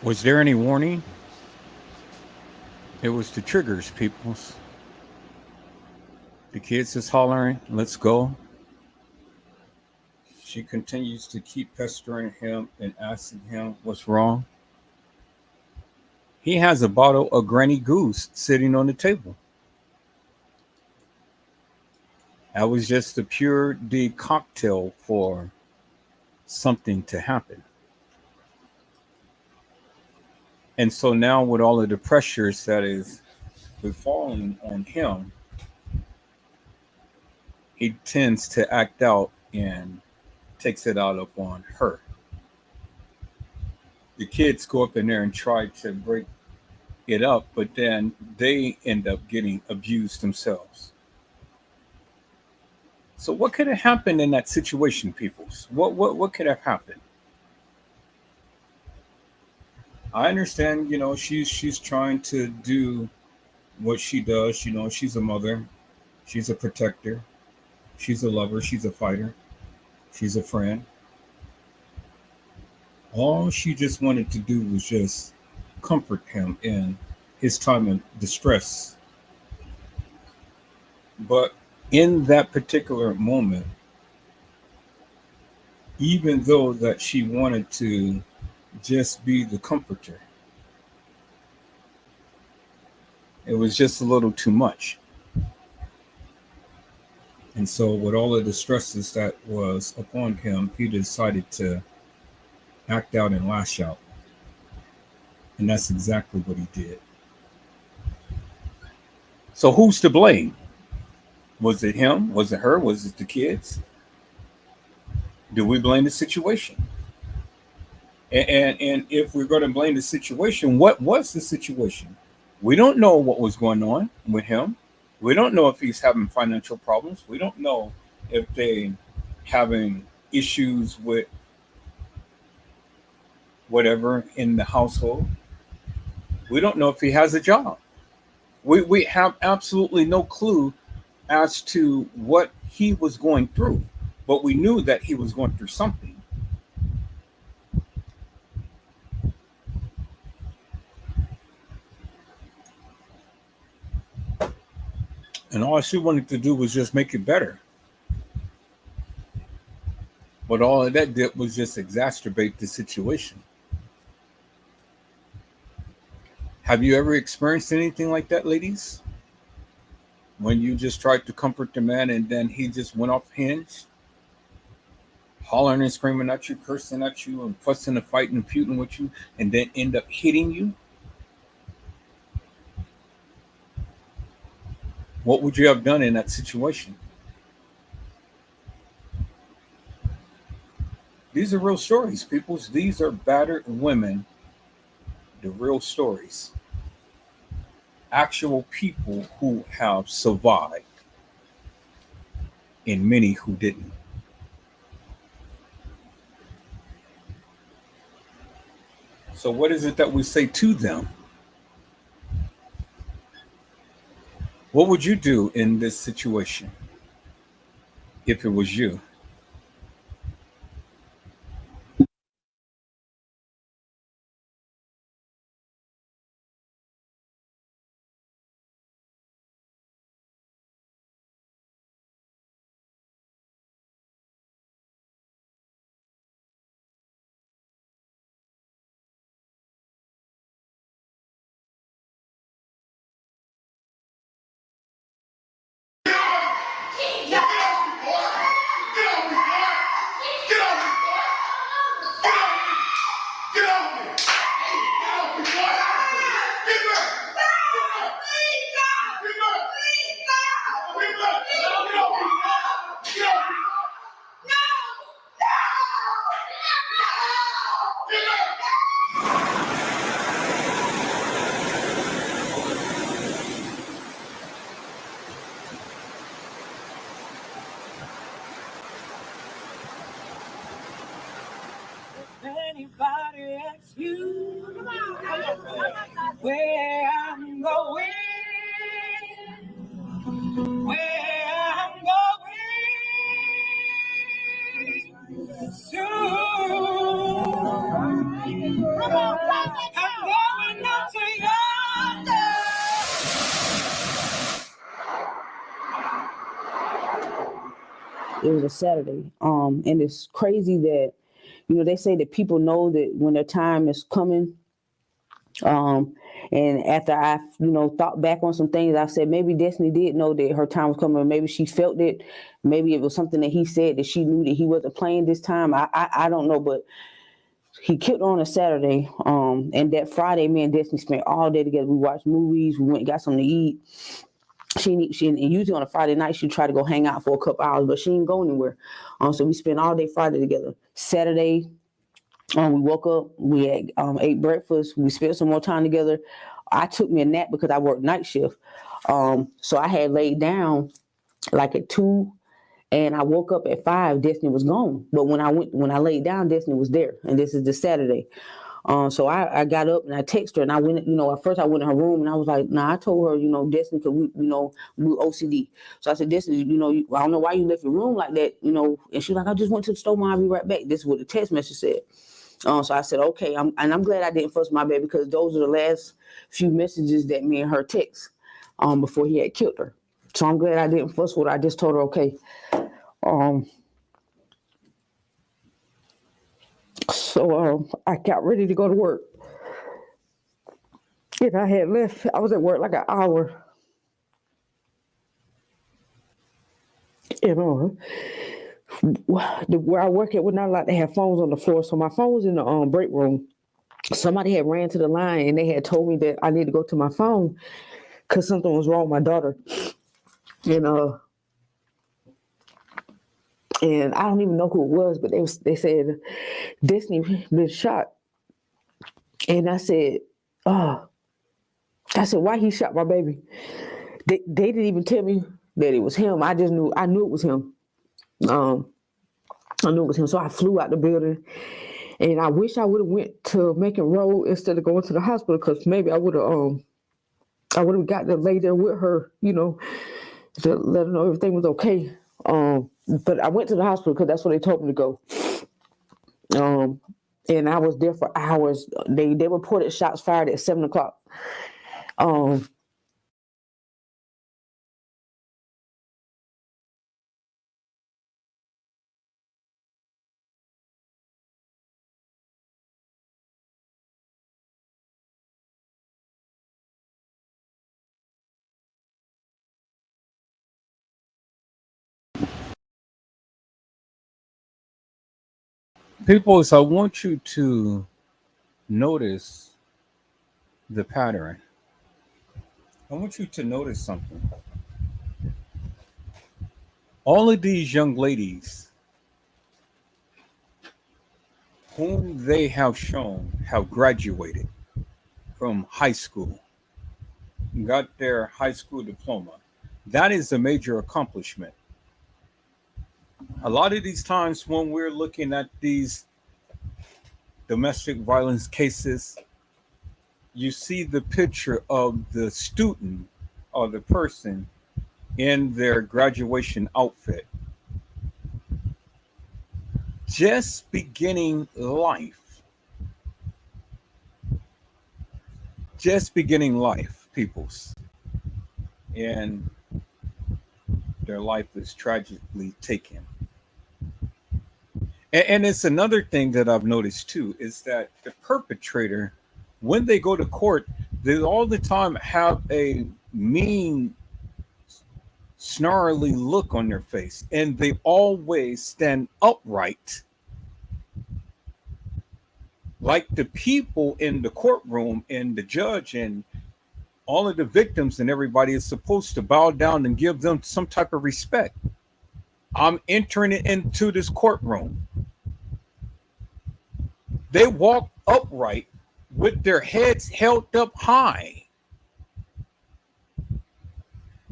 Speaker 8: Was there any warning? It was the triggers, peoples. The kids is hollering, let's go. She continues to keep pestering him and asking him what's wrong. He has a bottle of Granny Goose sitting on the table. That was just a pure D cocktail for something to happen. And so now with all of the pressures that is befalling on him, he tends to act out and takes it out upon her. The kids go up in there and try to break it up, but then they end up getting abused themselves. So what could have happened in that situation, peoples? What could have happened? I understand, she's trying to do what she does. She's a mother, she's a protector, she's a lover, she's a fighter, she's a friend. All she just wanted to do was just comfort him in his time of distress. But in that particular moment, even though that she wanted to just be the comforter, it was just a little too much. And so with all of the stresses that was upon him, he decided to act out and lash out. And that's exactly what he did. So who's to blame? Was it him? Was it her? Was it the kids? Do we blame the situation? And if we're going to blame the situation, what was the situation? We don't know what was going on with him. We don't know if he's having financial problems. We don't know if they having issues with whatever in the household. We don't know if he has a job. We have absolutely no clue as to what he was going through. but we knew that he was going through something. And all she wanted to do was just make it better. But all of that did was just exacerbate the situation. Have you ever experienced anything like that, ladies? When you just tried to comfort the man and then he just went off hinge? Hollering and screaming at you, cursing at you, and fussing and fighting and feuding with you, and then end up hitting you? What would you have done in that situation? These are real stories, people. These are battered women. The real stories. Actual people who have survived, and many who didn't. So what is it that we say to them? What would you do in this situation if it was you?
Speaker 6: Anybody asks you where I'm going, where I'm going soon. I'm going up to yonder.
Speaker 3: It was a Saturday. And it's crazy that, they say that people know that when their time is coming. And after I, thought back on some things, I said maybe Destiny did know that her time was coming. Or maybe she felt it. Maybe it was something that he said that she knew that he wasn't playing this time. I don't know, but he killed her on a Saturday. And that Friday, me and Destiny spent all day together. We watched movies. We went and got something to eat. She and usually on a Friday night she'd try to go hang out for a couple hours, but she didn't go anywhere. So we spent all day Friday together. Saturday, we woke up, we had, ate breakfast, we spent some more time together. I took me a nap because I worked night shift. So I had laid down like at 2, and I woke up at 5. Destiny was gone, but when I laid down, Destiny was there, and this is the Saturday. So I got up and I texted her, and I went, at first I went in her room and I was like, I told her, Destiny, cause we OCD. So I said, Destiny, I don't know why you left your room like that, and she's like, I just went to the store, Mom, I'll be right back. This is what the text message said. So I said, okay, I'm glad I didn't fuss my baby, because those are the last few messages that me and her text, before he had killed her. So I'm glad I didn't fuss with her. I just told her, okay. So I got ready to go to work. And I had left. I was at work like an hour. And where I work at, we're not allowed to have phones on the floor. So my phone was in the break room. Somebody had ran to the line and they had told me that I need to go to my phone because something was wrong with my daughter. And I don't even know who it was, but they said Destiny been shot. And I said, why he shot my baby? They didn't even tell me that it was him. I knew it was him. I knew it was him. So I flew out the building, and I wish I would have went to Macon Road instead of going to the hospital, because maybe I would have got to lay there with her, to let her know everything was okay. But I went to the hospital because that's where they told me to go. And I was there for hours. They reported shots fired at 7:00.
Speaker 8: Peoples, I want you to notice the pattern. I want you to notice something. All of these young ladies whom they have shown have graduated from high school, got their high school diploma. That is a major accomplishment. A lot of these times when we're looking at these domestic violence cases, you see the picture of the student or the person in their graduation outfit, just beginning life. Just beginning life, peoples. And their life is tragically taken. And it's another thing that I've noticed too is that the perpetrator, when they go to court, they all the time have a mean, snarly look on their face, and they always stand upright, like the people in the courtroom and the judge and all of the victims and everybody is supposed to bow down and give them some type of respect. I'm entering into this courtroom. They walk upright with their heads held up high,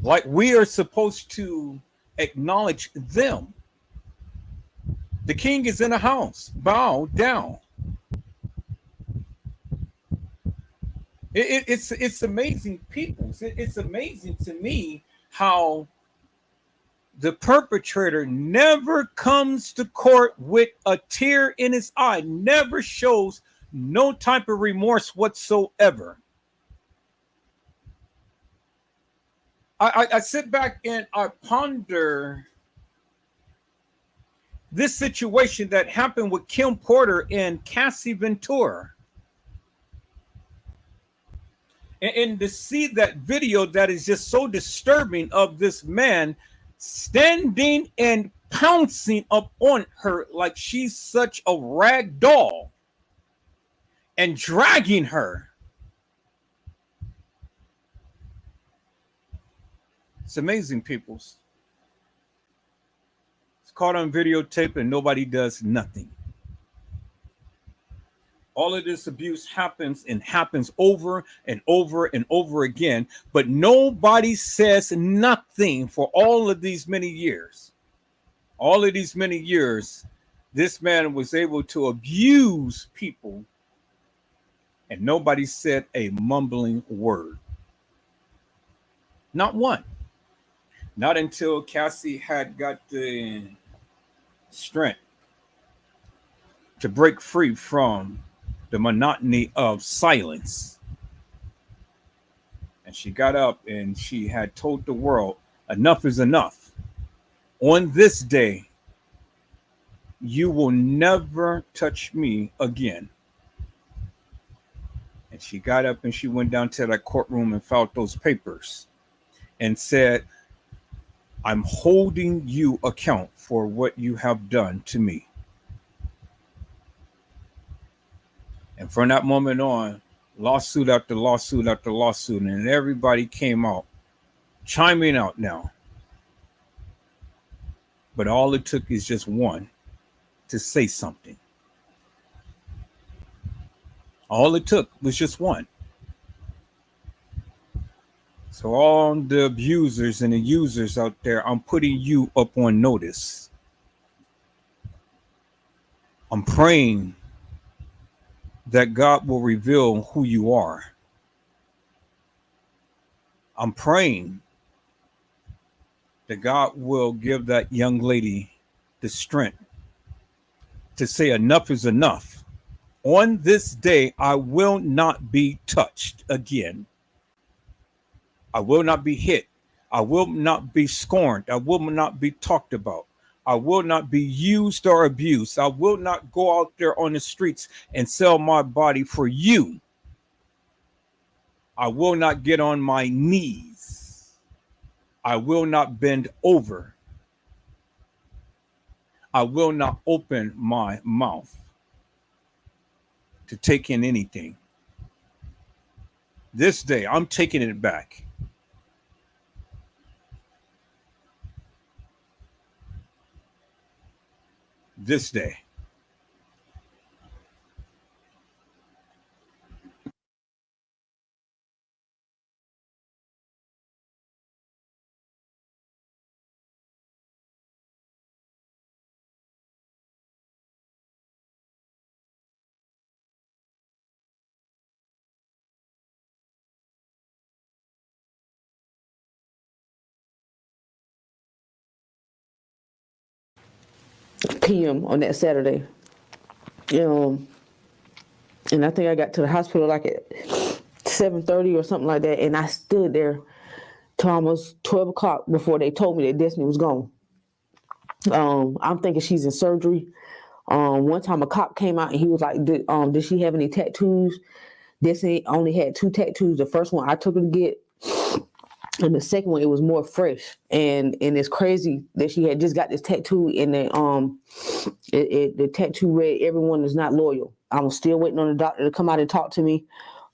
Speaker 8: like we are supposed to acknowledge them. The king is in the house. Bow down. It's amazing, people. It's amazing to me how the perpetrator never comes to court with a tear in his eye, never shows no type of remorse whatsoever. I sit back and I ponder this situation that happened with Kim Porter and Cassie Ventura. And to see that video that is just so disturbing of this man standing and pouncing up on her like she's such a rag doll and dragging her. It's amazing, peoples. It's caught on videotape and nobody does nothing. All of this abuse happens and happens over and over and over again, but nobody says nothing for all of these many years. All of these many years, this man was able to abuse people and nobody said a mumbling word. Not one. Not until Cassie had got the strength to break free from the monotony of silence. And she got up and she had told the world, enough is enough. On this day, you will never touch me again. And she got up and she went down to that courtroom and filed those papers and said, I'm holding you account for what you have done to me. And from that moment on, lawsuit after lawsuit after lawsuit, and everybody came out, chiming out now. But all it took is just one to say something. All it took was just one. So all the abusers and the users out there, I'm putting you up on notice. I'm praying that God will reveal who you are. I'm praying that God will give that young lady the strength to say enough is enough. On this day, I will not be touched again. I will not be hit. I will not be scorned. I will not be talked about. I will not be used or abused. I will not go out there on the streets and sell my body for you. I will not get on my knees. I will not bend over. I will not open my mouth to take in anything. This day, I'm taking it back. This day.
Speaker 3: PM on that Saturday. And I think I got to the hospital like at 7:30 or something like that, and I stood there till almost 12 o'clock before they told me that Destiny was gone. I'm thinking she's in surgery. One time a cop came out and he was like, did she have any tattoos? Destiny only had 2 tattoos. The first one I took her to get, and the second one it was more fresh. And it's crazy that she had just got this tattoo, and the tattoo read, "Everyone is not loyal." I'm still waiting on the doctor to come out and talk to me.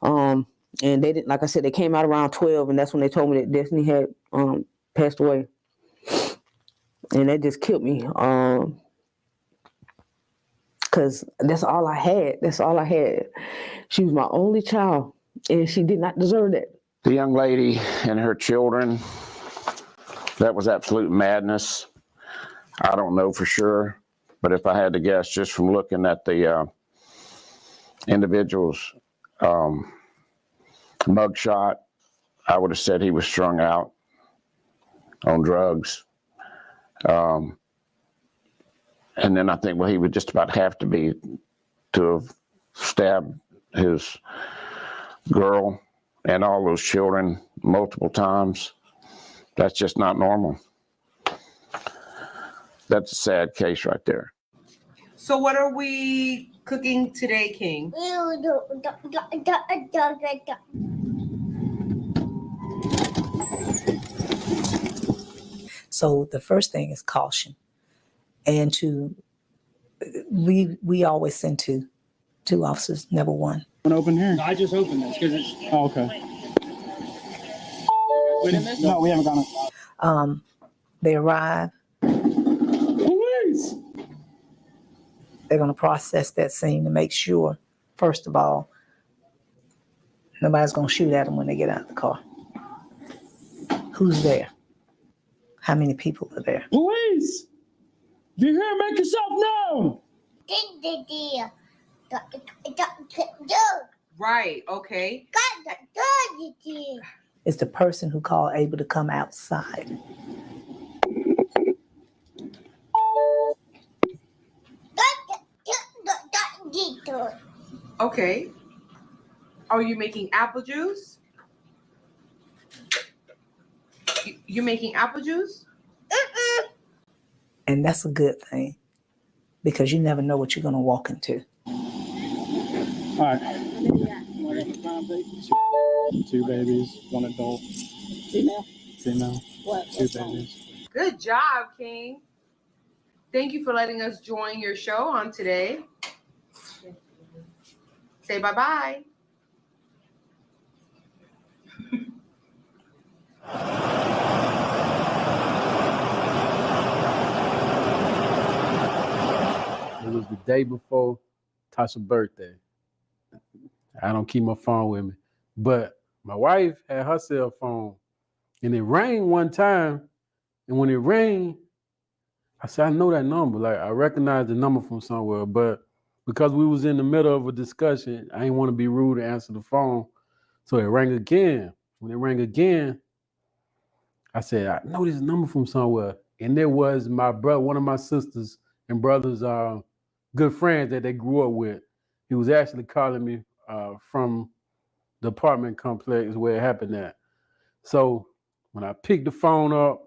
Speaker 3: And they didn't, like I said, they came out around 12, and that's when they told me that Destiny had passed away. And that just killed me. Because that's all I had. That's all I had. She was my only child, and she did not deserve that.
Speaker 4: The young lady and her children, that was absolute madness. I don't know for sure, but if I had to guess, just from looking at the individual's mugshot, I would have said he was strung out on drugs. And then I think, well, he would just about have to be to have stabbed his girl and all those children multiple times. That's just not normal. That's a sad case right there.
Speaker 6: So what are we cooking today, King?
Speaker 5: So the first thing is caution. And we always send two officers, never one.
Speaker 9: Open here? No, I just opened this because it's. Oh, okay. No, we haven't gone up.
Speaker 5: They arrive.
Speaker 9: Police!
Speaker 5: They're going to process that scene to make sure, first of all, nobody's going to shoot at them when they get out of the car. Who's there? How many people are there?
Speaker 9: Police! If you're here, make yourself known!
Speaker 6: Right, okay.
Speaker 5: Is the person who called able to come outside?
Speaker 6: Okay. Are you making apple juice? You're making apple juice?
Speaker 5: And that's a good thing, because you never know what you're going to walk into.
Speaker 9: All right. 2 babies, 1 adult. Female? Female. What? 2 babies.
Speaker 6: Good job, King. Thank you for letting us join your show on today. Say bye-bye.
Speaker 27: It was the day before Tasha's birthday. I don't keep my phone with me, but my wife had her cell phone, and it rang one time. And when it rang, I said, I know that number. Like, I recognize the number from somewhere, but because we was in the middle of a discussion, I didn't want to be rude and answer the phone. So it rang again. When it rang again, I said, I know this number from somewhere. And there was my brother, one of my sisters and brothers, good friends that they grew up with. He was actually calling me from the apartment complex where it happened at. So when I picked the phone up,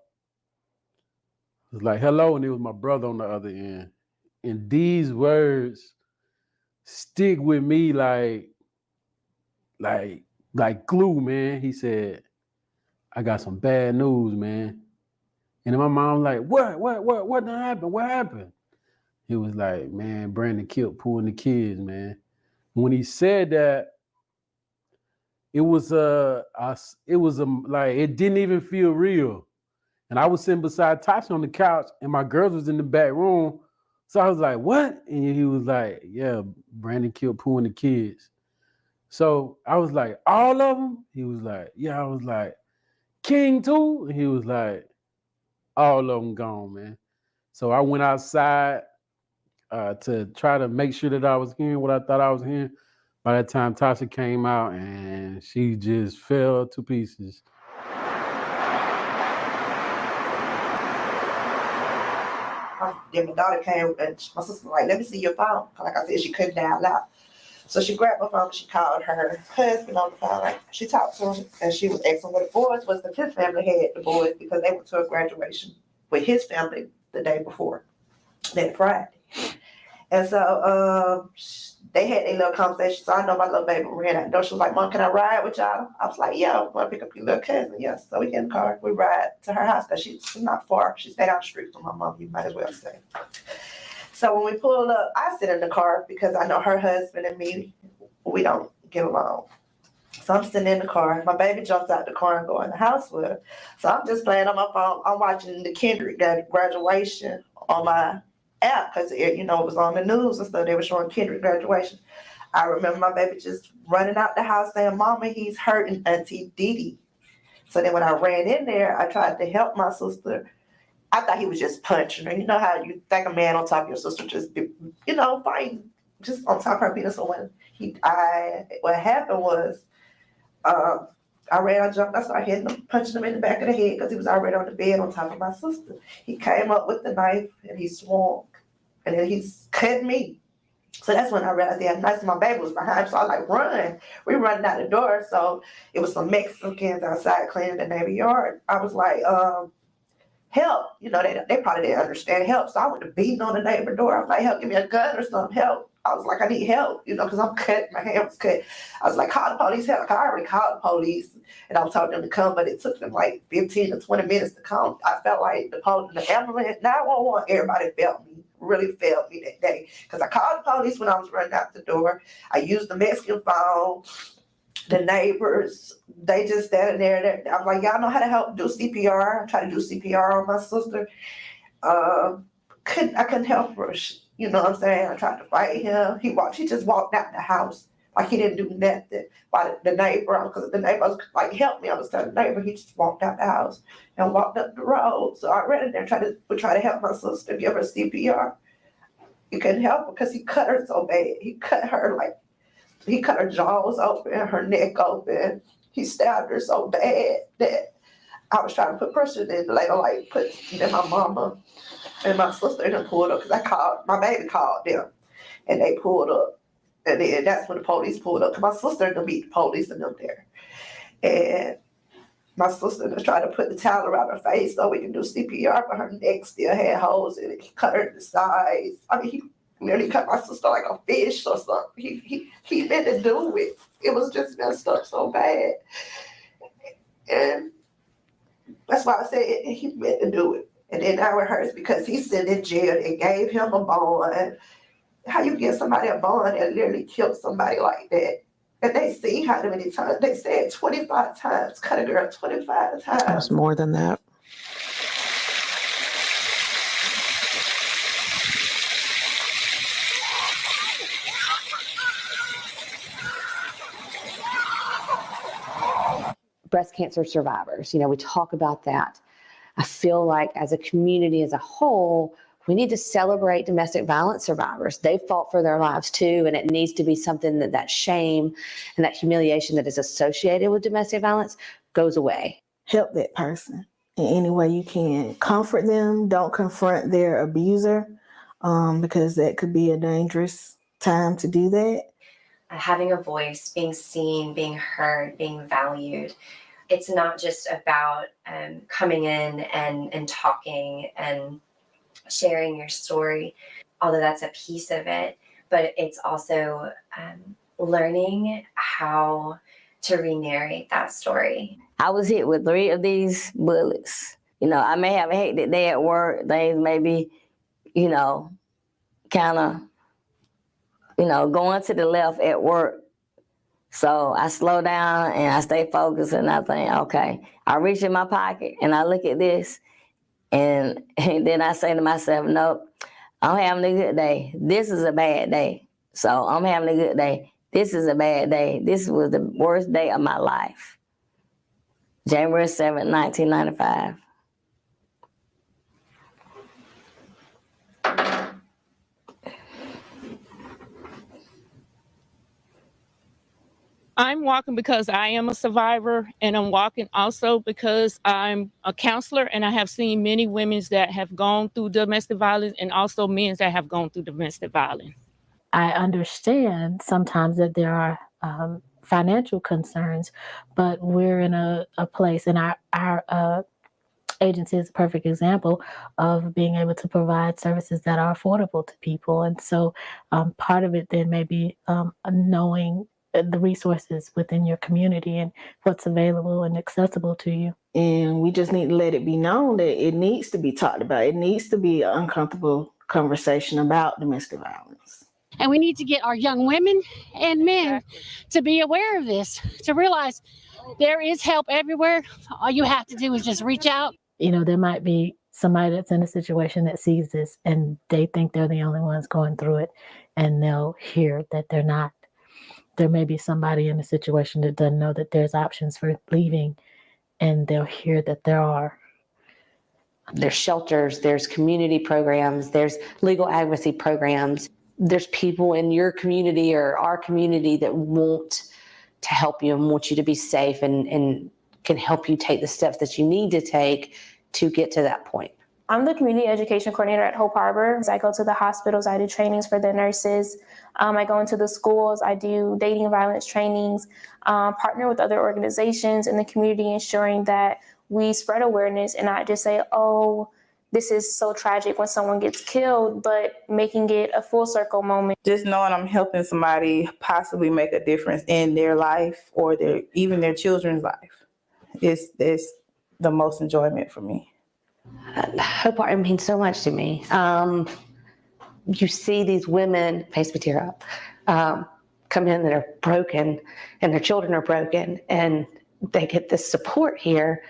Speaker 27: it was like, hello, and it was my brother on the other end. And these words stick with me like glue, man. He said, I got some bad news, man. And then my mom was like, what done happened? What happened? He was like, man, Brandon killed pulling the kids, man. When he said that, it was like, it didn't even feel real. And I was sitting beside Tasha on the couch and my girls was in the back room. So I was like, what? And he was like, yeah, Brandon killed pulling the kids. So I was like, all of them? He was like, yeah. I was like, King too? And he was like, all of them gone, man. So I went outside to try to make sure that I was hearing what I thought I was hearing. By that time, Tasha came out and she just fell to pieces.
Speaker 12: Then my daughter came and my sister was like, let me see your phone. Like I said, she couldn't dial out. So she grabbed my phone and she called her husband on the phone. Like, she talked to him and she was asking what the boys was, because his family had the boys because they went to a graduation with his family the day before, that Friday. And so they had a little conversation. So I know my little baby ran out the door. She was like, Mom, can I ride with y'all? I was like, yeah, I want to pick up your little cousin. Yes. So we get in the car. We ride to her house because she's not far. She stayed down the street from my mom, you might as well say. So when we pull up, I sit in the car because I know her husband and me, we don't get along. So I'm sitting in the car. My baby jumps out the car and go in the house with her. So I'm just playing on my phone. I'm watching the Kendrick graduation on my app because it was on the news and stuff. They were showing Kendrick graduation. I remember my baby just running out the house saying, Mama, he's hurting Auntie Didi. So then when I ran in there, I tried to help my sister. I thought he was just punching her. You know how you think a man on top of your sister just, fighting just on top of her penis. So when what happened was, I jumped, I started hitting him, punching him in the back of the head because he was already on the bed on top of my sister. He came up with the knife and he swung and then he cut me. So that's when I realized he had a knife and my baby was behind. So I was like, run. We running out the door. So it was some Mexicans outside cleaning the neighbor yard. I was like, help. They probably didn't understand help. So I went to beating on the neighbor door. I was like, help, give me a gun or something, help. I was like, I need help, because I'm cut, my hand was cut. I was like, call the police, help. I already called the police and I was telling them to come, but it took them like 15 to 20 minutes to come. I felt like the ambulance, 911, everybody really felt me that day. Because I called the police when I was running out the door. I used the Mexican phone. The neighbors, they just standing there. I'm like, y'all know how to help do CPR. I tried to do CPR on my sister. I couldn't help her. You know what I'm saying? I tried to fight him. He just walked out the house like he didn't do nothing. While the neighbor, because the neighbor was like, help me. I was telling the neighbor, he just walked out the house and walked up the road. So I ran in there and tried to help my sister, give her CPR. He couldn't help her because he cut her so bad. He cut her jaws open, her neck open. He stabbed her so bad that I was trying to put pressure in later, like my mama and my sister and them pulled up because my baby called them and they pulled up. And then that's when the police pulled up because my sister and them beat the police and them there. And my sister just tried to put the towel around her face so we can do CPR, but her neck still had holes in it. He cut her in the sides. I mean, he nearly cut my sister like a fish or something. He meant to do it. It was just messed up so bad. And that's why I said he meant to do it. And then now it hurts because he's sitting in jail. They gave him a bond. How you give somebody a bond that literally killed somebody like that? And they see how many times. They said 25 times. Cut a girl 25 times.
Speaker 21: That's more than that.
Speaker 20: Breast cancer survivors, we talk about that. I feel like as a community as a whole, we need to celebrate domestic violence survivors. They fought for their lives too, and it needs to be something that shame and that humiliation that is associated with domestic violence goes away.
Speaker 1: Help that person. in any way you can. Comfort them. Don't confront their abuser, because that could be a dangerous time to do that.
Speaker 18: Having a voice, being seen, being heard, being valued. It's not just about coming in and talking and sharing your story, although that's a piece of it, but it's also learning how to re-narrate that story.
Speaker 13: I was hit with 3 of these bullets. You know, I may have a hectic day at work. Things may be, you know, kind of, you know, going to the left at work. So I slow down and I stay focused and I think, okay, I reach in my pocket and I look at this and then I say to myself, nope, I'm having a good day. This is a bad day. So I'm having a good day. This is a bad day. This was the worst day of my life. January 7th, 1995.
Speaker 14: I'm walking because I am a survivor, and I'm walking also because I'm a counselor, and I have seen many women that have gone through domestic violence and also men that have gone through domestic violence.
Speaker 19: I understand sometimes that there are financial concerns, but we're in a place, and our agency is a perfect example of being able to provide services that are affordable to people. And so part of it then may be knowing the resources within your community and what's available and accessible to you.
Speaker 1: And we just need to let it be known that it needs to be talked about. It needs to be an uncomfortable conversation about domestic violence.
Speaker 15: And we need to get our young women and men to be aware of this, to realize there is help everywhere. All you have to do is just reach out.
Speaker 19: You know, there might be somebody that's in a situation that sees this and they think they're the only ones going through it, and they'll hear that they're not. There may be somebody in a situation that doesn't know that there's options for leaving, and they'll hear that there are.
Speaker 20: There's shelters, there's community programs, there's legal advocacy programs. There's people in your community or our community that want to help you and want you to be safe and can help you take the steps that you need to take to get to that point.
Speaker 2: I'm the community education coordinator at Hope Harbor. I go to the hospitals, I do trainings for the nurses. I go into the schools, I do dating violence trainings, partner with other organizations in the community, ensuring that we spread awareness and not just say, oh, this is so tragic when someone gets killed, but making it a full circle moment.
Speaker 16: Just knowing I'm helping somebody possibly make a difference in their life or even their children's life is the most enjoyment for me.
Speaker 20: Hope Harbor means so much to me. You see these women, face me tear up, come in that are broken and their children are broken, and they get this support here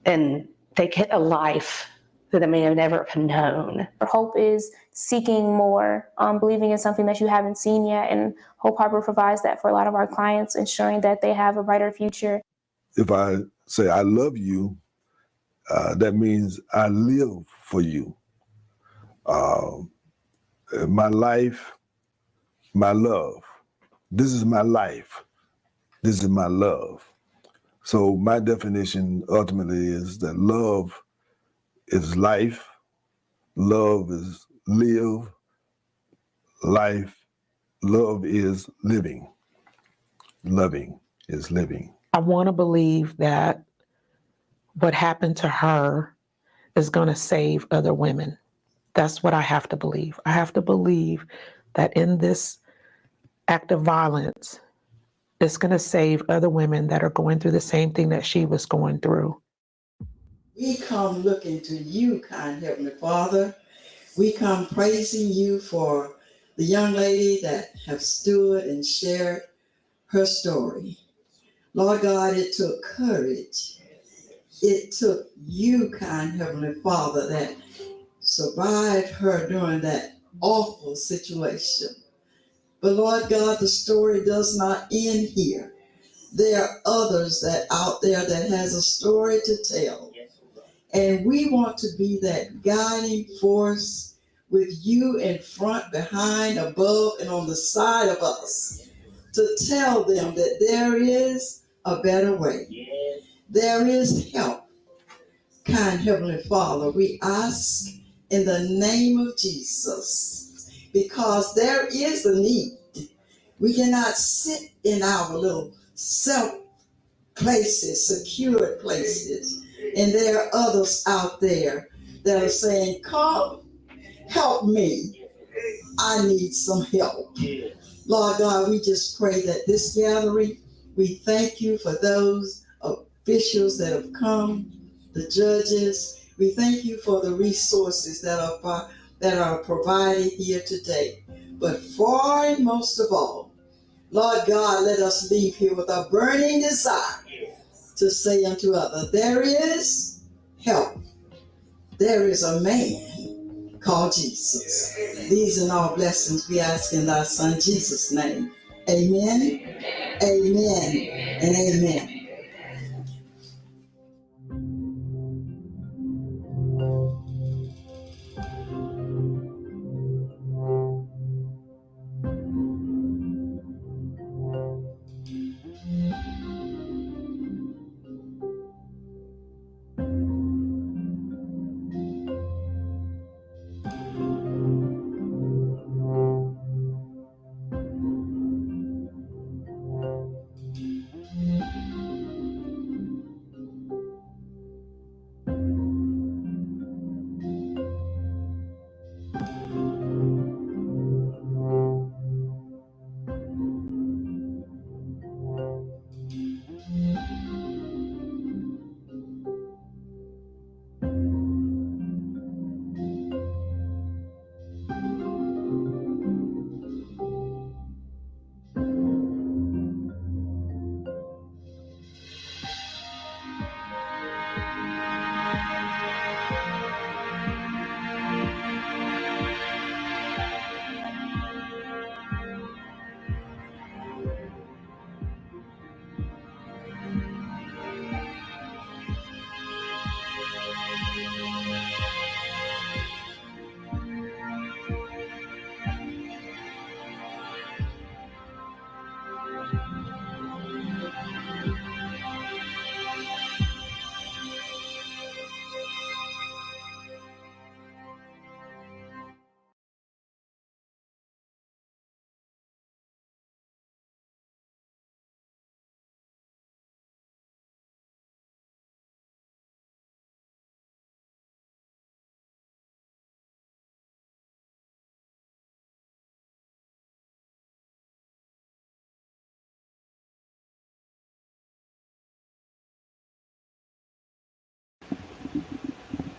Speaker 20: and they get a life that they may have never known.
Speaker 2: Hope is seeking more, believing in something that you haven't seen yet, and Hope Harbor provides that for a lot of our clients, ensuring that they have a brighter future.
Speaker 23: If I say I love you, that means I live for you. My life, my love. This is my life. This is my love. So my definition ultimately is that love is life. Love is live. Life, love is living. Loving is living.
Speaker 21: I want to believe that what happened to her is going to save other women. That's what I have to believe. I have to believe that in this act of violence, it's going to save other women that are going through the same thing that she was going through.
Speaker 25: We come looking to you, kind Heavenly Father. We come praising you for the young lady that have stood and shared her story. Lord God, it took courage. It took you, kind Heavenly Father, that survived her during that awful situation. But Lord God, the story does not end here. There are others that out there that has a story to tell. And we want to be that guiding force with you in front, behind, above, and on the side of us to tell them that there is a better way. There is help. kind Heavenly Father, we ask in the name of Jesus, because there is a need. We cannot sit in our little self places, secured places, and there are others out there that are saying, come, help me. I need some help. Lord God, we just pray that this gathering, we thank you for those officials that have come, the judges. We thank you for the resources that are provided here today. But far and most of all, Lord God, let us leave here with a burning desire to say unto others, there is help. There is a man called Jesus. These and all blessings we ask in thy son Jesus' name. Amen, amen, and amen.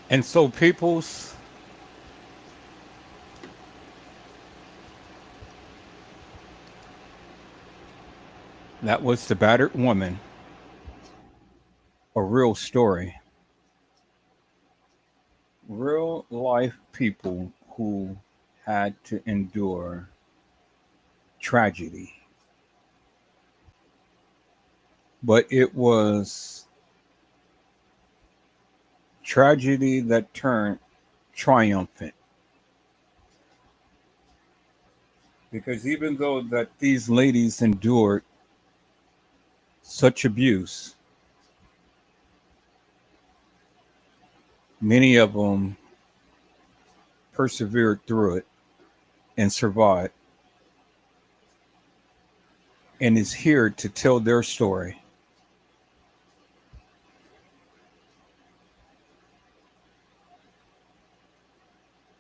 Speaker 8: And so, peoples, that was the battered woman, a real story. Real life people who had to endure tragedy. But it was tragedy that turned triumphant. Because even though that these ladies endured such abuse, many of them persevered through it and survived, and is here to tell their story.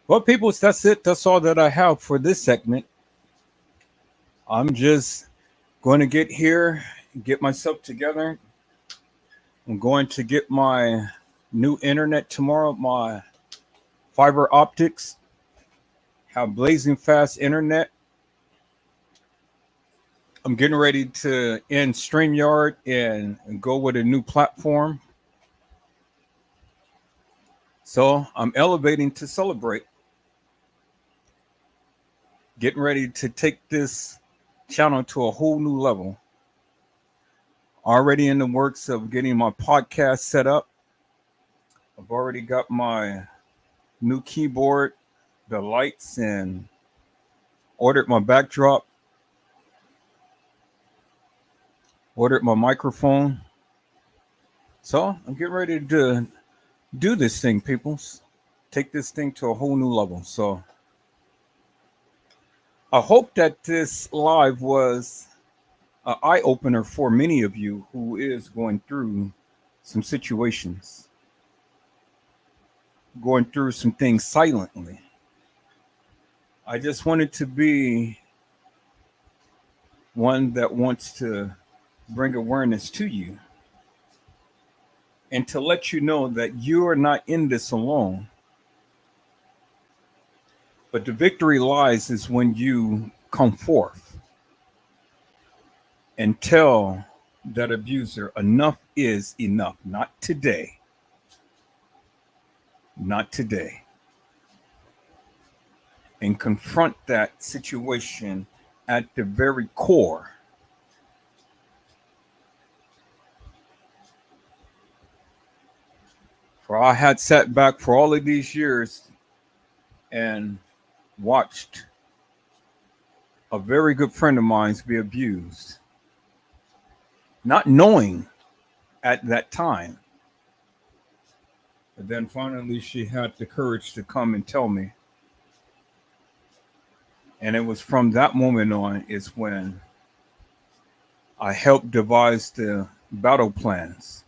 Speaker 8: Well, people, that's it. That's all that I have for this segment. I'm just going to get here, get myself together. I'm going to get my new internet tomorrow, my fiber optics, have blazing fast internet. I'm getting ready to end StreamYard and go with a new platform. So I'm elevating to celebrate. Getting ready to take this channel to a whole new level. Already in the works of getting my podcast set up. I've already got my new keyboard, the lights, and ordered my backdrop, ordered my microphone. So I'm getting ready to do this thing, peoples. Take this thing to a whole new level. So I hope that this live was an eye opener for many of you who is going through some situations, going through some things silently. I just wanted to be one that wants to bring awareness to you and to let you know that you are not in this alone. But the victory lies is when you come forth and tell that abuser enough is enough. Not today. Not today. And confront that situation at the very core. For I had sat back for all of these years and watched a very good friend of mine be abused, not knowing at that time. But then finally, she had the courage to come and tell me. And it was from that moment on is when I helped devise the battle plans.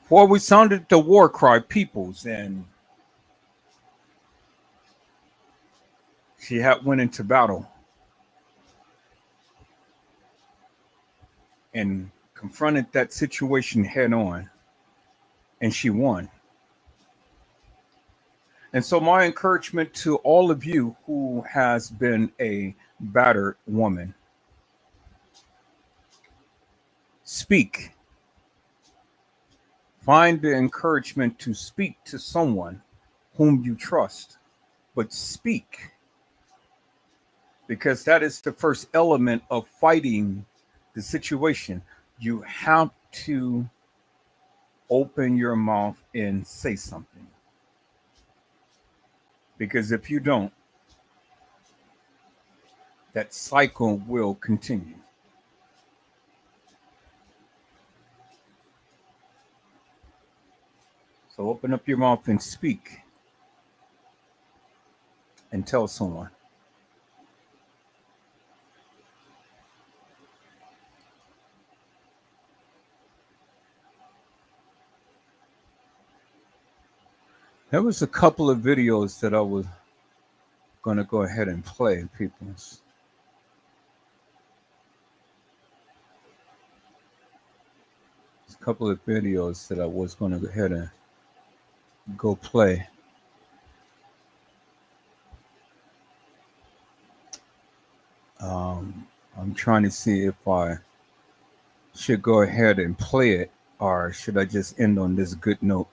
Speaker 8: For we sounded the war cry, peoples, and she had went into battle and confronted that situation head on, and she won. And so my encouragement to all of you who has been a battered woman, speak. Find the encouragement to speak to someone whom you trust, but speak, because that is the first element of fighting the situation. You have to open your mouth and say something, because if you don't, that cycle will continue. So open up your mouth and speak and tell someone. There was a couple of videos that I was going to go ahead and play, peoples. A couple of videos that I was going to go ahead and go play. I'm trying to see if I should go ahead and play it, or should I just end on this good note?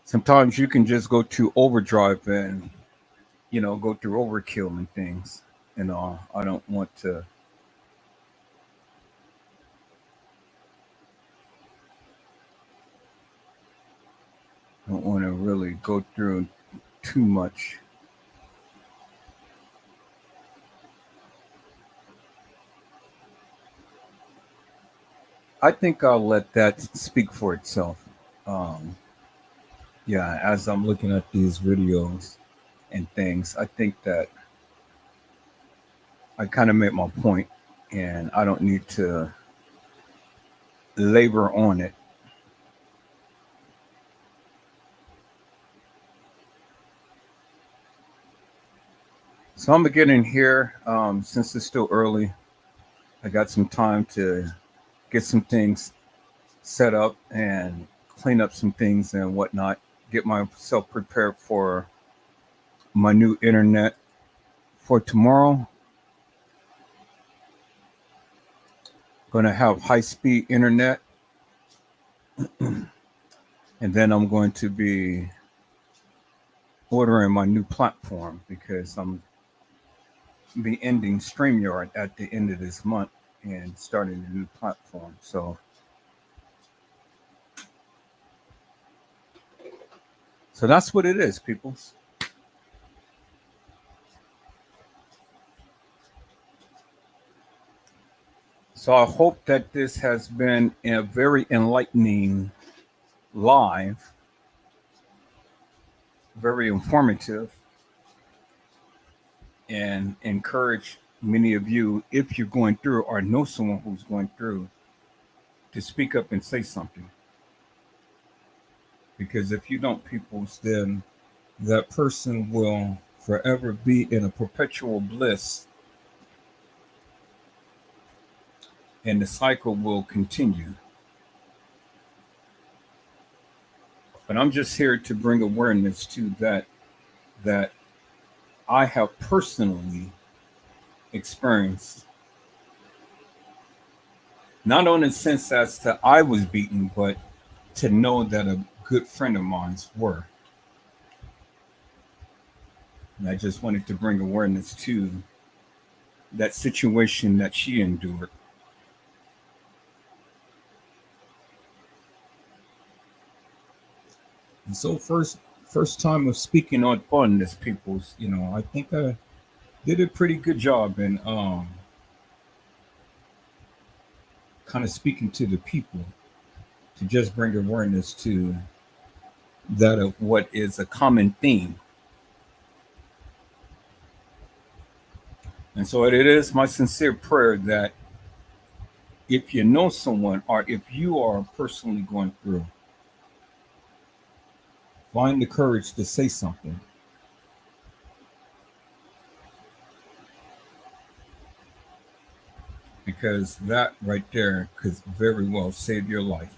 Speaker 8: Sometimes you can just go to overdrive and, go through overkill and things. I don't want to. Don't want to really go through too much. I think I'll let that speak for itself. Yeah, as I'm looking at these videos and things, I think that I kind of made my point, and I don't need to labor on it. So I'm gonna get in here. Since it's still early, I got some time to get some things set up and clean up some things and whatnot. Get myself prepared for my new internet for tomorrow. Going to have high-speed internet, and then I'm going to be ordering my new platform because I'm be ending StreamYard at the end of this month and starting a new platform. So that's what it is, peoples. So I hope that this has been a very enlightening live, very informative, and encourage many of you, if you're going through or know someone who's going through, to speak up and say something. Because if you don't, peoples, then that person will forever be in a perpetual bliss and the cycle will continue. But I'm just here to bring awareness to that I have personally experienced, not only in the sense as to I was beaten, but to know that a good friend of mine's were. And I just wanted to bring awareness to that situation that she endured. And so first time of speaking on this, people's, I think I did a pretty good job in kind of speaking to the people to just bring awareness to that of what is a common theme. And so it is my sincere prayer that if you know someone or if you are personally going through, find the courage to say something. Because that right there could very well save your life.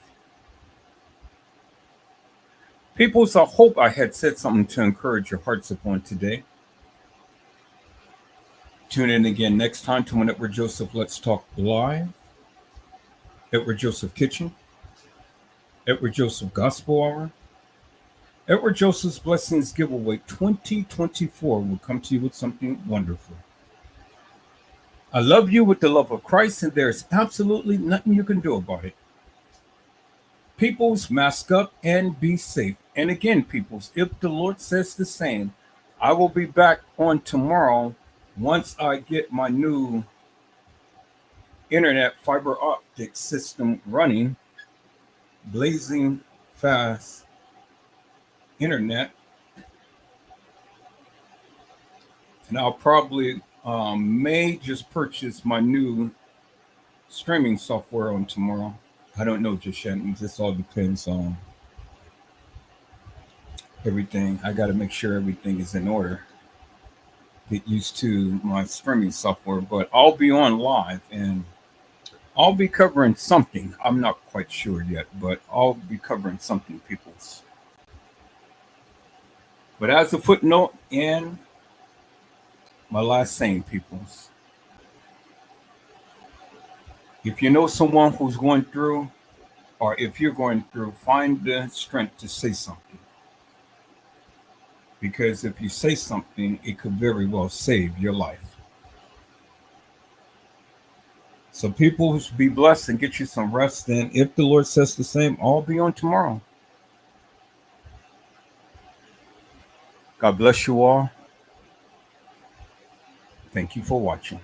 Speaker 8: People, so I hope I had said something to encourage your hearts upon today. Tune in again next time to when Edward Joseph Let's Talk Live. Edward Joseph Kitchen. Edward Joseph Gospel Hour. Edward Joseph's Blessings Giveaway 2024 will come to you with something wonderful. I love you with the love of Christ, and there's absolutely nothing you can do about it. Peoples, mask up and be safe. And again, peoples, if the Lord says the same, I will be back on tomorrow once I get my new internet fiber optic system running, blazing fast internet. And I'll probably may just purchase my new streaming software on tomorrow. I don't know just yet. It just all depends on everything. I got to make sure everything is in order. Get used to my streaming software, but I'll be on live and I'll be covering something. I'm not quite sure yet, but I'll be covering something, peoples. But as a footnote and my last saying, peoples, if you know someone who's going through, or if you're going through, find the strength to say something. Because if you say something, it could very well save your life. So people, be blessed and get you some rest. And if the Lord says the same, I'll be on tomorrow. God bless you all. Thank you for watching.